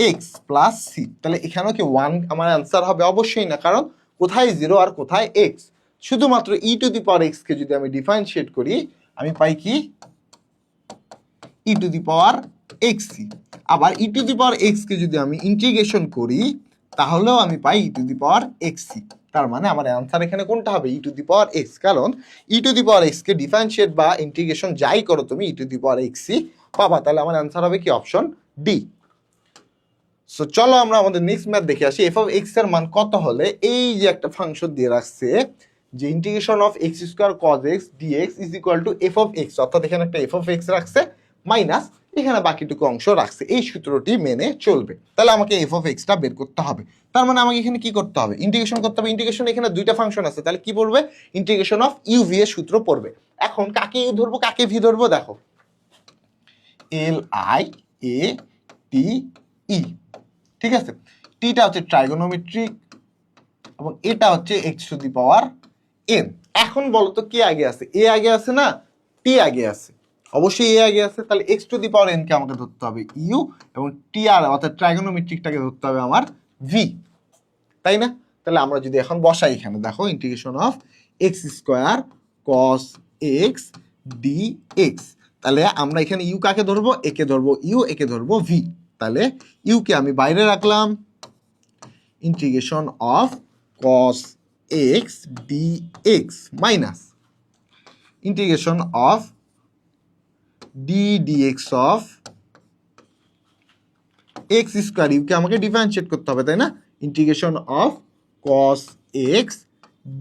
এক্স প্লাস সি। তাহলে এখানেও কি 1 আমার অ্যান্সার হবে? অবশ্যই না, কারণ কোথায় 0 আর কোথায় এক্স। শুধুমাত্র ই টু দি পাওয়ার এক্স কে যদি আমি ডিফারেন্সিয়েট করি আমি পাই কি? E to the power x c. আবার e to the power x কে যদি আমি ইন্টিগ্রেশন করি তাহলেও আমি পাই e to the power x c. তার মানে আমার অ্যান্সার এখানে কোনটা হবে? ই টু দি পাওয়ার এক্স, কারণ e to the power x কে ডিফারেন্সিয়েট বা ইন্টিগ্রেশন যাই করো তুমি e to the power x c পাবা। তাহলে আমার অ্যান্সার হবে কি? Option D. সো চলো আমরা আমাদের নেক্সট ম্যাথ দেখে আসি। এফ অফ এক্স এর মান কত হলে এই যে একটা ফাংশন দিয়ে রাখছে যে integration of x square cos x dx is equal to f of x, অর্থাৎ এখানে একটা এফ অফ এক্স রাখছে মাইনাস এখানে বাকিটুকু অংশ রাখছে, এই সূত্রটি মেনে চলবে। তাহলে আমাকে এফ অফ এক্সটা বের করতে হবে। তার মানে আমাকে এখানে কি করতে হবে? ইন্টিগ্রেশন করতে হবে। ইন্টিগ্রেশন এখানে দুইটা ফাংশন আছে, তাহলে কি পড়বে? ইন্টিগ্রেশন অফ ইউ ভি এর সূত্র পড়বে। এখন কাকে ইউ ধরবো কাকে ভি ধরবো? দেখো এল আই এ টি ই, ঠিক আছে? টিটা হচ্ছে ট্রাইগোনোমেট্রিক এবং এটা হচ্ছে x to the power N. এখন বলো তো কে আগে আছে? এ আগে আছে না টি আগে আছে? অবশ্যই এ আগে আছে। তাহলে x to the power N K আমাকে ধরতে হবে ইউ, এবং টি আর অর্থাৎ ট্রাইগোনোমেট্রিকটাকে ধরতে হবে আমার ভি, তাই না? তাহলে আমরা যদি এখন বসাই এখানে, দেখো integration of x square cos x d x, তাহলে আমরা এখানে ইউ কাকে ধরবো? একে ধরবো ইউ, একে ধরবো ভি। তাহলে ইউ কে আমি বাইরে রাখলাম, integration of cos x d x minus integration of d dx of x square. ইউকে আমাকে ডিফারেন্সিয়েট করতে হবে, তাই না? Integration of cos x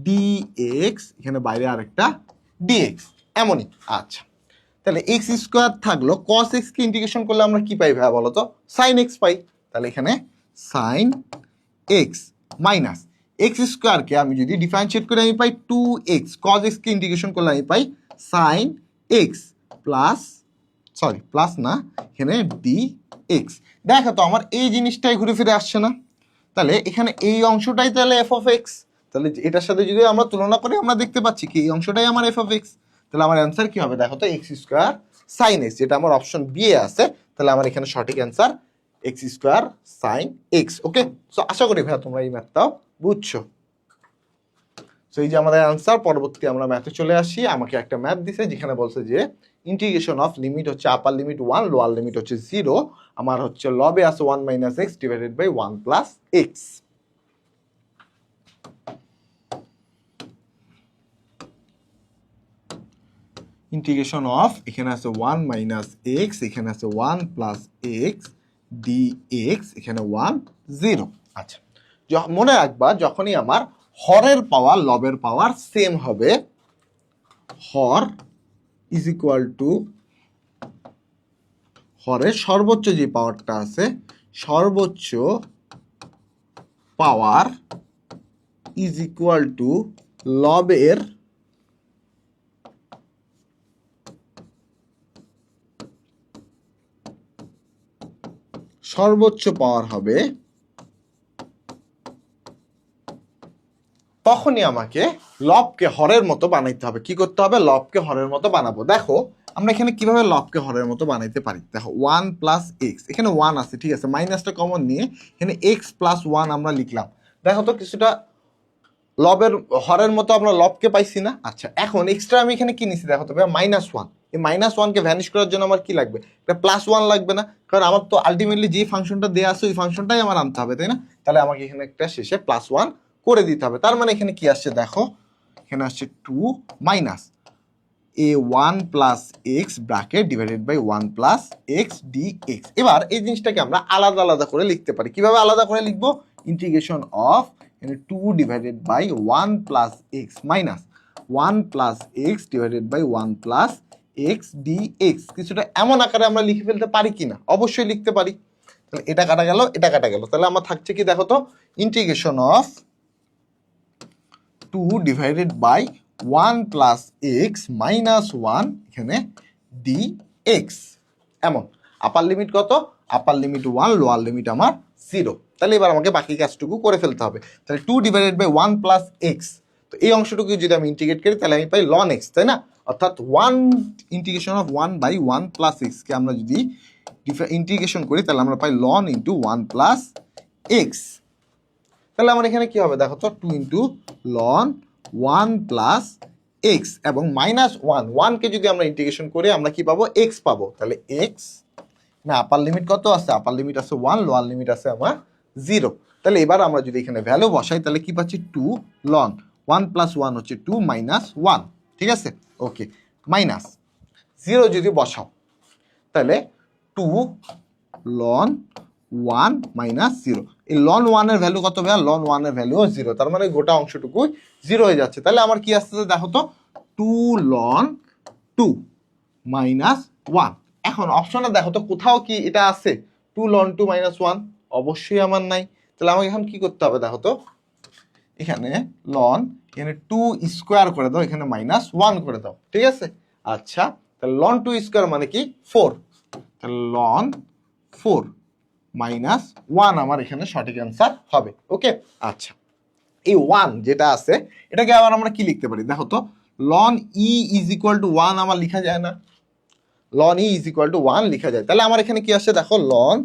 d x, এখানে বাইরে আরেকটা ডিএক্স, এমনই। আচ্ছা, তাহলে এক্স স্কোয়ার থাকলো, কস এক্স কে ইন্টিগ্রেশন করলে আমরা কি পাই ভাইয়া বলো তো? সাইন এক্স পাই। তাহলে এখানে সাইন এক্স মাইনাস এক্স স্কোয়ারকে আমি যদি ডিফারেন্সিয়েট করে আমি পাই 2x, কজ এক্স কে ইন্টিগ্রেশন করলে আমি পাই sine x plus, sorry plus না, এখানে ডি এক্স। দেখো তো আমার এই জিনিসটাই ঘুরে ফিরে আসছে না? তাহলে এখানে এই অংশটাই তাহলে এফ অফ এক্স। তাহলে এটার সাথে যদি আমরা তুলনা করি আমরা দেখতে পাচ্ছি কি এই অংশটাই আমার এফ অফ এক্স। তাহলে আমার অ্যান্সার কি হবে? দেখো তো এক্স স্কোয়ার সাইন এক্স, যেটা আমার অপশন বি এ আছে। তাহলে আমার এখানে সঠিক answer x square sine x. Okay, so আশা করি ভাইয়া তোমরা এই ম্যাথটাও বুঝছো। সো এই যে আমাদের আনসার। পরবর্তী আমরা ম্যাথে চলে আসি। আমাকে একটা ম্যাথ দিছে যেখানে বলছে যে ইন্টিগ্রেশন অফ লিমিট হচ্ছে আপার লিমিট 1, লোয়ার লিমিট হচ্ছে 0, আমার হচ্ছে লবে আছে 1 minus x divided by 1 plus x. Integration of, এখানে আছে 1 মাইনাস এক্স, এখানে আছে 1 প্লাস এক্স ডিএক্স, এখানে 1 0। আচ্ছা, মনে রাখবা যখনই আমার হরের পাওয়ার লবের পাওয়ার সেম হবে, হর ইজ ইকুয়াল টু হরের সর্বোচ্চ যে পাওয়ারটা আছে সর্বোচ্চ পাওয়ার ইজ ইকুয়াল টু লবের সর্বোচ্চ পাওয়ার হবে, তখনই আমাকে লবকে হরের মতো বানাইতে হবে। কি করতে হবে? লবকে হরের মতো বানাবো। দেখো আমরা এখানে কিভাবে লবকে হরের মতো বানাইতে পারি। দেখো 1 প্লাস এক্স, এখানে 1 আছে, ঠিক আছে, মাইনাসটা কমন নিয়ে এখানে এক্স প্লাস 1 আমরা লিখলাম। দেখো তো কিছুটা লবের হরের মতো আমরা লবকে পাইছি না? আচ্ছা, এখন এক্সট্রা আমি এখানে কি নিছি দেখো তো ভাই, -1। এই -1 কে ভ্যানিশ করার জন্য আমার কি লাগবে? একটা +1 লাগবে না? কারণ আমার তো আলটিমেটলি যে ফাংশনটা দেয়া আছে ওই ফাংশনটাই আমার আনতে হবে, তাই না? তাহলে আমাকে এখানে একটা শেষে +1 করে দিতে হবে। তার মানে এখানে কি আসছে দেখো, এখানে আসছে 2 minus a1 plus x bracket divided by 1 plus x dx. এবার এই জিনিসটাকে আমরা আলাদা আলাদা করে লিখতে পারি। কিভাবে আলাদা করে লিখবো? Integration of 2 divided by 1 plus x minus 1 plus x divided by 1 plus x dx. কিছুটা এমন আকারে আমরা লিখে ফেলতে পারি কিনা? অবশ্যই লিখতে পারি। তাহলে এটা কাটা গেল, এটা কাটা গেল, তাহলে আমার থাকছে কি দেখো তো, integration of 2 divided by 1 plus x minus 1 এখানে ডিএক্স। এমন আপার লিমিট কত? আপার লিমিট 1, লোয়ার লিমিট আমার 0। তাহলে এবার আমাকে বাকি কাজটুকু করে ফেলতে হবে। তাহলে 2 ডিভাইডেড বাই 1 প্লাস এক্স, তো এই অংশটুকু যদি আমি ইন্টিগ্রেট করি তাহলে আমি পাই লন এক্স, তাই না? অর্থাৎ 1 ইন্টিগ্রেশন অফ 1 বাই 1 প্লাস এক্সকে আমরা যদি ইন্টিগ্রেশন করি তাহলে আমরা পাই লন ইন্টু 1 প্লাস এক্স। তাহলে আমার এখানে কি হবে দেখো তো, 2 ইন্টু লন 1 প্লাস এক্স এবং -1, 1 কে যদি আমরা ইন্টিগ্রেশন করি আমরা কি পাবো? এক্স পাবো। তাহলে এক্স না, আপার লিমিট কত আছে? আপার লিমিট আছে 1, লোয়ার লিমিট আছে আমার 0। তাহলে এবার আমরা যদি এখানে ভ্যালু বসাই তাহলে কি পাচ্ছি? 2 লন 1 প্লাস 1 হচ্ছে 2 মাইনাস 1, ঠিক আছে, ওকে, মাইনাস 0 যদি বসাও তাহলে 2 লন 1 মাইনাস 0। এই লন 1 এর ভ্যালু কত ভাইয়া? লন 1 এর ভ্যালু 0, তার মানে গোটা অংশটুকুই 0 হয়ে যাচ্ছে। তাহলে আমার কি আসতেছে দেখো তো, 2 লন 2 মাইনাস 1। এখন অপশনে দেখো তো কোথাও কি এটা আছে 2 লন 2 মাইনাস 1? অবশ্যই আমার নাই। তাহলে আমাকে এখন কি করতে হবে দেখো তো, এখানে লন, এখানে 2 স্কোয়ার করে দাও, এখানে -1 করে দাও, ঠিক আছে। আচ্ছা, তাহলে লন 2 স্কোয়ার মানে কি? 4। তাহলে লন 4 মাইনাস 1 আমার এখানে সঠিক অ্যান্সার হবে, ওকে। আচ্ছা, এই 1 যেটা আছে এটাকে আবার আমরা কি লিখতে পারি দেখো তো, ln e is equal to 1 আমার লিখা যায় না? Ln e is equal to 1 লিখা যায়। তাহলে আমার এখানে কি আসছে দেখো, লন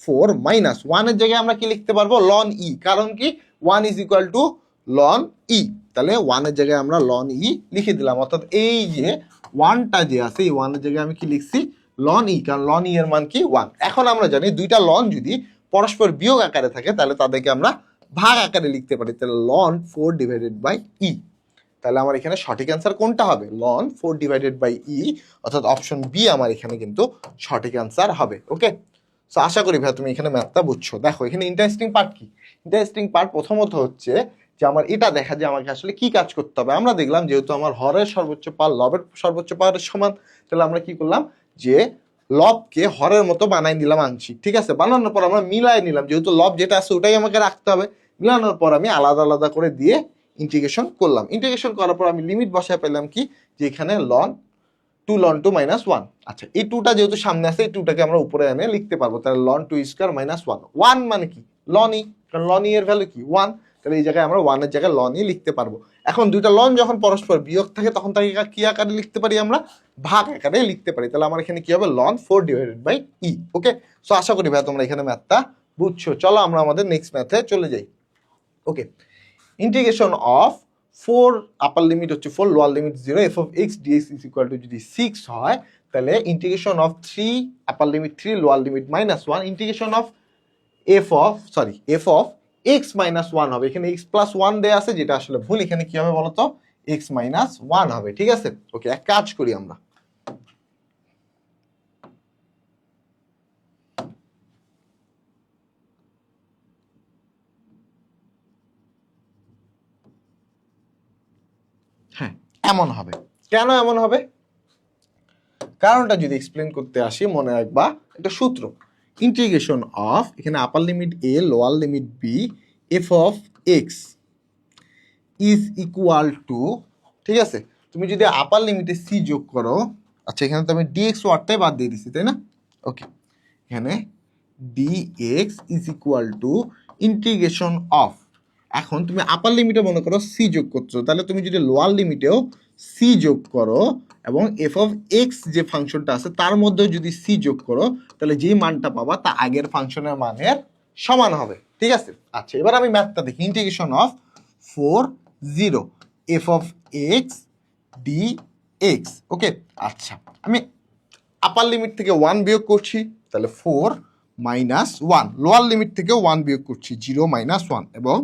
4 মাইনাস 1 এর জায়গায় আমরা কি লিখতে পারবো? লন ই, কারণ কি 1 ইজ ইকুয়াল টু লন ই। তাহলে 1 এর জায়গায় আমরা লন ই লিখে দিলাম। অর্থাৎ এই যে 1টা যে আছে এই 1 এর জায়গায় আমি কি লিখছি? লন ই, কারণ লন ই এর মান কি? 1। এখন আমরা জানি দুইটা লন যদি পরস্পর বিয়োগ আকারে থাকে তাহলে তাদেরকে আমরা ভাগ আকারে লিখতে পারি। তাহলে লন 4 ডিভাইডেড বাই ই। তাহলে আমার এখানে সঠিক অ্যান্সার কোনটা হবে? লন 4 ডিভাইডেড বাই ই, অর্থাৎ অপশন বি আমার এখানে কিন্তু সঠিক অ্যান্সার হবে, ওকে। সো আশা করি ভাই তুমি এখানে ম্যাথটা বুঝছো। দেখো এখানে ইন্টারেস্টিং পার্ট কি? ইন্টারেস্টিং পার্ট প্রথমত হচ্ছে যে আমার এটা দেখা যে আমাকে আসলে কি কাজ করতে হবে। আমরা দেখলাম যেহেতু আমার হরের সর্বোচ্চ পাওয়ার লবের সর্বোচ্চ পাওয়ারের সমান, তাহলে আমরা কি করলাম যে লবকে হরের মতো বানাই নিলাম আংশিক, ঠিক আছে। বানানোর পর আমরা মিলাই নিলাম, যেহেতু লব যেটা আছে ওটাই আমাকে রাখতে হবে। মিলানোর পর আমি আলাদা আলাদা করে দিয়ে ইন্টিগ্রেশন করলাম। ইন্টিগ্রেশন করার পর আমি লিমিট বসায় পেলাম কি, যে এখানে লন 2 লন 2 মাইনাস 1। আচ্ছা, এই 2টা যেহেতু সামনে আছে এই 2টাকে আমরা উপরে এনে লিখতে পারবো। তাহলে লন 2 স্কয়ার মাইনাস 1। 1 মানে কি? লন ই, কারণ লন ই এর ভ্যালু কি? 1। তাহলে এই জায়গায় আমরা 1 এর জায়গায় লন ই লিখতে পারবো। এখন দুইটা লন যখন পরস্পর বিয়োগ থাকে তখন তাকে কি আকারে লিখতে পারি? আমরা ভাগ আকারে লিখতে পারি। তাহলে আমার এখানে কি হবে? Ln 4 divided by e, okay. So আশা করি ভাই তোমরা এখানে ম্যাথটা বুঝছো। চলো আমরা আমাদের নেক্সট ম্যাথে চলে যাই, okay. Integration of 4 upper limit হচ্ছে 4, lower limit 0, f of x dx is equal to যদি 6 হয়, তাহলে integration of 3 upper limit 3 lower limit -1 integration of f of x minus 1 হবে। এখানে এক্স প্লাস 1 দেয়া আছে, যেটা আসলে ভুল। এখানে কি হবে বলতো, এক্স মাইনাস 1 হবে। ঠিক আছে, ওকে, এক কাজ করি আমরা, হ্যাঁ এমন হবে। কেন এমন হবে, কারণটা যদি এক্সপ্লেন করতে আসি, মনে রাখবা একটা সূত্র, ইন্টিগ্রেশন অফ, এখানে upper limit a lower limit b f of x is equal to, ঠিক আছে, তুমি যদি আপার লিমিটে সি যোগ করো, আচ্ছা এখানে তো আমি ডিএক্স ওয়ার্ডটাই বাদ দিয়ে দিছি, তাই না? ওকে, এখানে dx is equal to integration of, এখন তুমি আপার লিমিটে মনে করো সি যোগ করছো, তাহলে তুমি যদি লোয়ার লিমিটেও সি যোগ করো এবং এফ অফ এক্স যে ফাংশনটা আছে তার মধ্যেও যদি সি যোগ করো, তাহলে যেই মানটা পাবা তা আগের ফাংশনের মানের সমান হবে। ঠিক আছে, আচ্ছা এবার আমি ম্যাথটা দেখি, integration of 4 0 f of x d x. Okay, আচ্ছা আমি আপার লিমিট থেকে 1 বিয়োগ করছি, তাহলে 4 -1, লোয়ার লিমিট থেকেও 1 বিয়োগ করছি, 0 -1, এবং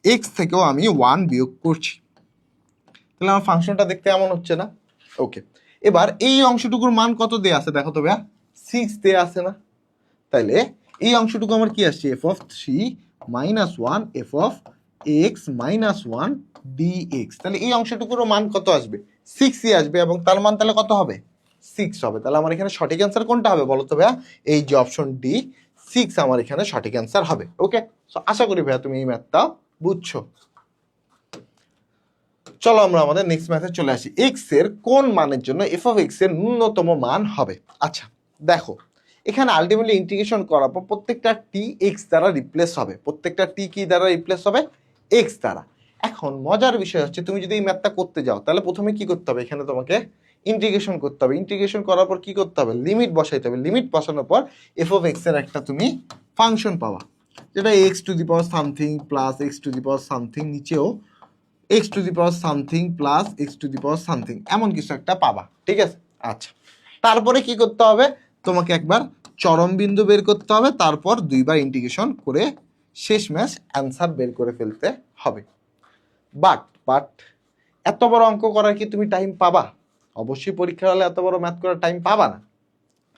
এক্স থেকেও আমি 1 বিয়োগ করছি, তাহলে আমার ফাংশনটা দেখতে এমন হচ্ছে না? ওকে, এবার এই অংশটুকুর মান কত দেয়া আছে দেখো তো ভাইয়া, 6 দেয়া আছে না? তাইলে এই অংশটুকু আমার কি আসছে, f of 3 -1 f of x -1 dx, তাহলে এই অংশটুকুর মান কত আসবে, 6ই আসবে, এবং তার মান তাহলে কত হবে, 6 হবে। তাহলে আমার এখানে সঠিক অ্যান্সার কোনটা হবে বলো তো ভাইয়া, এই যে অপশন ডি 6 আমার এখানে সঠিক অ্যান্সার হবে। ওকে, সো আশা করি ভাইয়া তুমি এই ম্যাথটা বুঝছো। চলো আমরা আমাদের নেক্সট ম্যাথে চলে আসি, এক্স এর কোন মানের জন্য এফ অফ এক্স এর ন্যূনতম মান হবে। আচ্ছা দেখো, এখানে আলটিমেটলি ইন্টিগ্রেশন করার পর প্রত্যেকটা টি এক্স দ্বারা রিপ্লেস হবে, প্রত্যেকটা টি কি দ্বারা রিপ্লেস হবে, এক্স দ্বারা। এখন মজার বিষয় হচ্ছে, তুমি যদি এই ম্যাথটা করতে যাও, তাহলে প্রথমে কি করতে হবে, এখানে তোমাকে ইন্টিগ্রেশন করতে হবে, ইন্টিগ্রেশন করার পর কি করতে হবে, লিমিট বসাইতে হবে, লিমিট বসানোর পর এফ অফ এক্স এর একটা তুমি ফাংশন পাবা, যেটা x to the power something plus x to the power something, নিচেও x to the power something plus x to the power something, এমন কিছু একটা পাবা। ঠিক আছে, আচ্ছা তারপরে কি করতে হবে, তোমাকে একবার চরম বিন্দু বের করতে হবে, তারপর দুইবার ইন্টিগ্রেশন করে শেষমেশ অ্যান্সার বের করে ফেলতে হবে। বাট এত বড় অঙ্ক করার কি তুমি টাইম পাবা? অবশ্যই পরীক্ষা হলে এত বড় ম্যাথ করার টাইম পাবা না।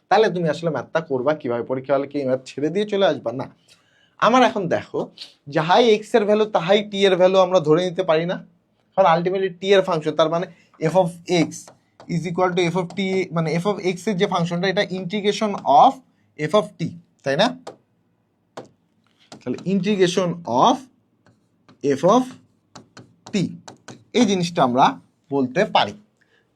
তাহলে তুমি আসলে ম্যাথটা করবা কিভাবে, পরীক্ষা হলে কি ম্যাথ ছেড়ে দিয়ে চলে আসবা? না, আমার এখন দেখো, যাহাই এক্স এর ভ্যালু তাহাই টি এর ভ্যালু আমরা ধরে নিতে পারি না, কারণ আলটিমেটলি টি এর ফাংশন, তার মানে f of x is equal to f of t, মানে এফ অফ এক্স এর যে ফাংশনটা এটা integration of f of t, তাই না? তাহলে integration of f of t, এই জিনিসটা আমরা বলতে পারি।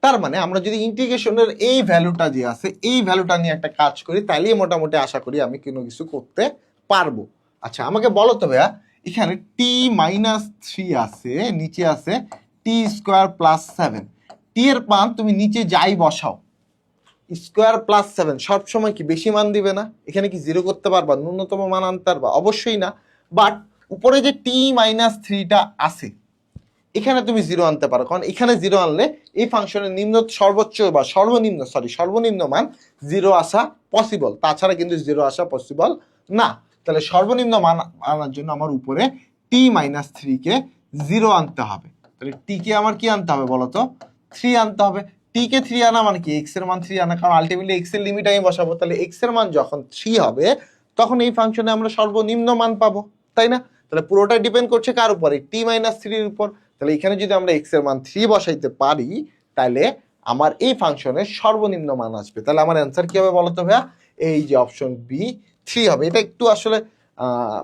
তার মানে আমরা যদি ইন্টিগ্রেশনের এই ভ্যালুটা যে আছে এই ভ্যালুটা নিয়ে একটা কাজ করি, তাহলেই মোটামুটি আশা করি আমি কোনো কিছু করতে পারবো। আচ্ছা আমাকে বলো তো ভাইয়া, এখানে টি -3 আছে, নিচে আছে টি স্কোয়ার প্লাস 7, টি এর মান তুমি নিচে যাই বসাও, স্কোয়ার প্লাস 7 সবসময় কি বেশি মান দিবে না? এখানে কি 0 করতে পারবা, ন্যূনতম মান আনতে পারবা? অবশ্যই না। বাট উপরে যে টি -3টা আছে, এখানে তুমি 0 আনতে পারো, কারণ এখানে 0 আনলে এই ফাংশনের সর্বোচ্চ বা সর্বনিম্ন মান 0 আসা পসিবল, তাছাড়া কিন্তু 0 আসা পসিবল না। তাহলে সর্বনিম্ন মান আনার জন্য আমার উপরে টি -3 কে 0 আনতে হবে, তাহলে টি কে আমার কি আনতে হবে বলতো, 3 আনতে হবে। টি কে 3 আনা মানে কি, এক্স এর মান 3 আনা, কারণ আলটিমেটলি এক্স এর লিমিট আমি বসাবো, তাহলে এক্স এর মান যখন 3 হবে তখন এই ফাংশনে আমরা সর্বনিম্ন মান পাবো, তাই না? তাহলে পুরোটা ডিপেন্ড করছে কার উপরে, টি -3 এর উপর। তাহলে এখানে যদি আমরা এক্স এর মান 3 বসাইতে পারি, তাহলে আমার এই ফাংশনের সর্বনিম্ন মান আসবে। তাহলে আমার অ্যান্সার কি হবে বলতো ভাইয়া, এই যে অপশন বি 3 হবে। এটা একটু আসলে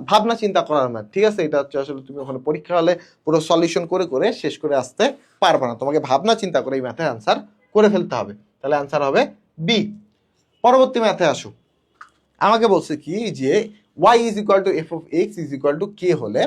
ভাবনা চিন্তা করার ম্যাথ, ঠিক আছে? এটা হচ্ছে আসলে তুমি ওখানে পরীক্ষা হলে পুরো সলিউশন করে করে শেষ করে আসতে পারবে না, তোমাকে ভাবনা চিন্তা করে এই ম্যাথের অ্যান্সার করে ফেলতে হবে। তাহলে অ্যান্সার হবে বি। পরবর্তী ম্যাথে আসো, আমাকে বলছে কি যে y is equal to f of x is equal to কে হলে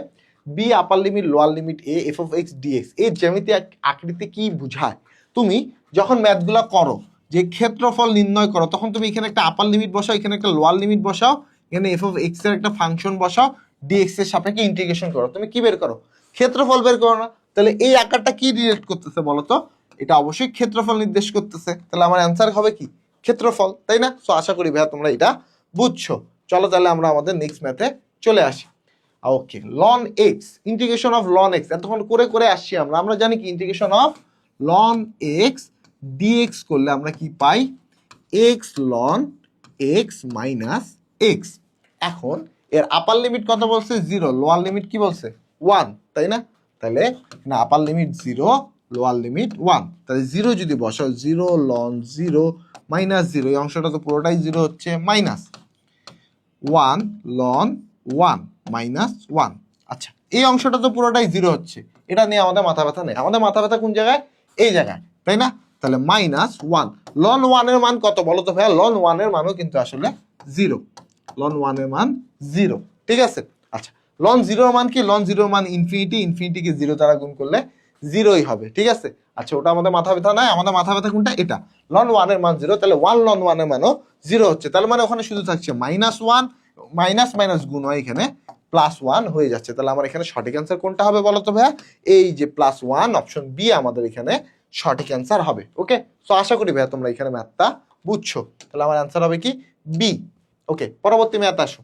b upper limit lower limit a f of x d x, এর জ্যামিতি আকৃতি কি বুঝায়? তুমি যখন ম্যাথগুলো করো যে ক্ষেত্রফল নির্ণয় করো, তখন তুমি এখানে একটা আপার লিমিট বসাও, এখানে একটা লোয়ার লিমিট বসাও, এখানে এফ অফ এক্স এর একটা ফাংশন বসাও, ডিএক্স এর সাপেক্ষে ইন্টিগ্রেশন করো, তুমি কি বের করো? ক্ষেত্রফল বের করো না? তাহলে এই আকারটা কি রিলেট করতেছে বলতো? এটা অবশ্যই ক্ষেত্রফল নির্দেশ করতেছে। তাহলে আমার অ্যান্সার হবে কি? ক্ষেত্রফল, তাই না? সো আশা করি ভাইয়া তোমরা এটা বুঝছো। চলো তাহলে আমরা আমাদের নেক্সট ম্যাথে চলে আসি। Okay, ln x, integration of ln x এতক্ষণ করে করে আসছি আমরা। আমরা জানি কি integration of ln x d x করলে আমরা কি পাই? X ln x minus x. এখন এর আপার লিমিট কত বলছে? 0, লোয়ার লিমিট কি বলছে? 1, তাই না? তাহলে না, আপার লিমিট 0, লোয়ার লিমিট 1, তাহলে 0 যদি বসাও 0 লন 0 মাইনাস 0, এই অংশটা তো পুরোটাই 0 হচ্ছে, মাইনাস 1 লন 1 মাইনাস 1। আচ্ছা, এই অংশটা তো পুরোটাই 0 হচ্ছে, এটা নিয়ে আমাদের মাথা ব্যথা নেই। আমাদের মাথা ব্যথা কোন জায়গায়? এই জায়গায়, তাই না? তাহলে মাইনাস 1 লন 1 এর মান কত বলো তো ভাইয়া? লন 1 এর মানও কিন্তু আসলে 0, লন 1 এর মান 0, ঠিক আছে? আচ্ছা, লন 0 এর মান কি? লন 0 এর মান ইনফিনিটি, ইনফিনিটিকে 0 দ্বারা গুণ করলে 0ই হবে, ঠিক আছে? আচ্ছা, ওটা আমাদের মাথা ব্যথা নয়, আমাদের মাথা ব্যথা কোনটা? এটা, লন 1 এর মান 0, তাহলে 1 লন 1 এর মানও 0 হচ্ছে, তাহলে মানে ওখানে শুধু থাকছে মাইনাস 1, মাইনাস মাইনাস গুণ হয় এখানে প্লাস 1 হয়ে যাচ্ছে। তাহলে আমার এখানে সঠিক অ্যান্সার কোনটা হবে বলো তো ভাইয়া? এই যে প্লাস 1, অপশন বি আমাদের এখানে সঠিক অ্যান্সার হবে। ওকে, সো আশা করি ভাইয়া তোমরা এখানে ম্যাথটা বুঝছো। তাহলে আমার অ্যান্সার হবে কি? বি। ওকে, পরবর্তী ম্যাথ আসো।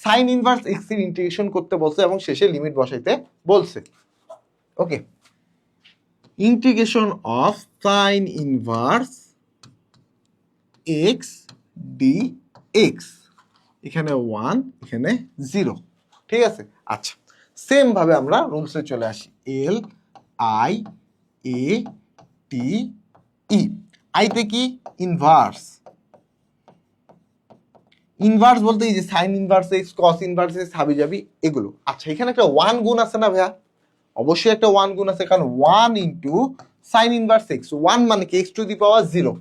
সাইন ইনভার্স এক্স এর ইন্টিগ্রেশন করতে বলছে এবং শেষে লিমিট বসাইতে বলছে। Okay, integration of sine inverse x d x, এখানে 1, এখানে 0, ঠিক আছে? আচ্ছা, সেম ভাবে আমরা রুলসে চলে আসি। এল আই এ টি ই, আইতে কি? ইনভার্স। ইনভার্স বলতে এই যে sign inverse x, cos inverse x, হাবি যাবি এগুলো। আচ্ছা, এখানে একটা 1 গুণ আছে না ভাইয়া? অবশ্যই একটা 1 গুণ আছে, কারণ 1 ইন্টু সাইন ইনভার্স এক্স, 1 মানে কি? এক্স টু দি পাওয়ার 0,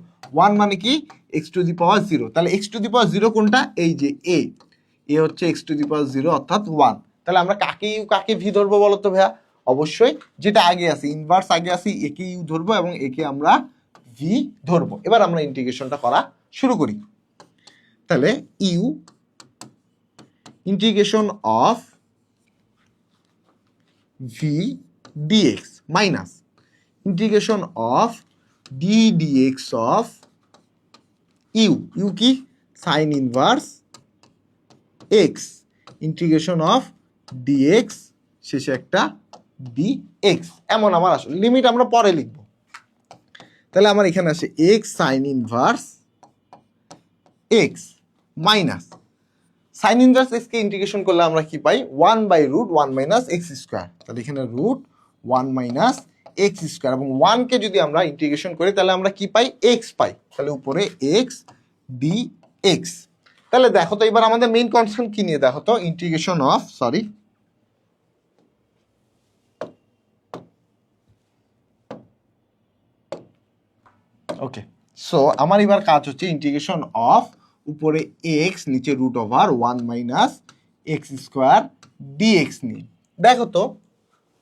1 মানে কি? এক্স টু দি পাওয়ার 0। তাহলে এক্স টু দি পাওয়ার 0 কোনটা? এই যে এ হচ্ছে এক্স টু দি পাওয়ার 0 অর্থাৎ 1। তাহলে আমরা কাকে ইউ কাকে ভি ধরবো বলো তো ভাইয়া? অবশ্যই যেটা আগে আছে, ইনভার্স আগে আছে, একে ইউ ধরবো এবং একে আমরা ভি ধরবো। এবার আমরা ইন্টিগ্রেশনটা করা শুরু করি। তাহলে u integration of v dx minus integration of d dx of u, u কি? Sine inverse x, integration of d x, শেষে একটা ডিএক্স। এমন আমার আসলে লিমিট আমরা পরে লিখবো। তাহলে আমার এখানে আসে x sine inverse x minus sine inverse x কে ইন্টিগ্রেশন করলে আমরা কি পাই? 1/√1 মাইনাস এক্স স্কোয়ার। তাহলে এখানে √1 মাইনাস এক্স স্কোয়ার, এবং 1 কে যদি আমরা ইন্টিগ্রেশন করি তাহলে আমরা কি পাই? এক্স পাই। তাহলে উপরে এক্স ডি এক্স। তাহলে দেখো তো এবার আমাদের মেইন কনস্ট্যান্ট কি নিয়ে দেখো তো? Integration of, sorry, okay, so আমার এবার কাজ হচ্ছে ইন্টিগ্রেশন অফ উপরে এক্স, নিচে √1 মাইনাস এক্স স্কোয়ার ডিএক্স নিয়ে। দেখো তো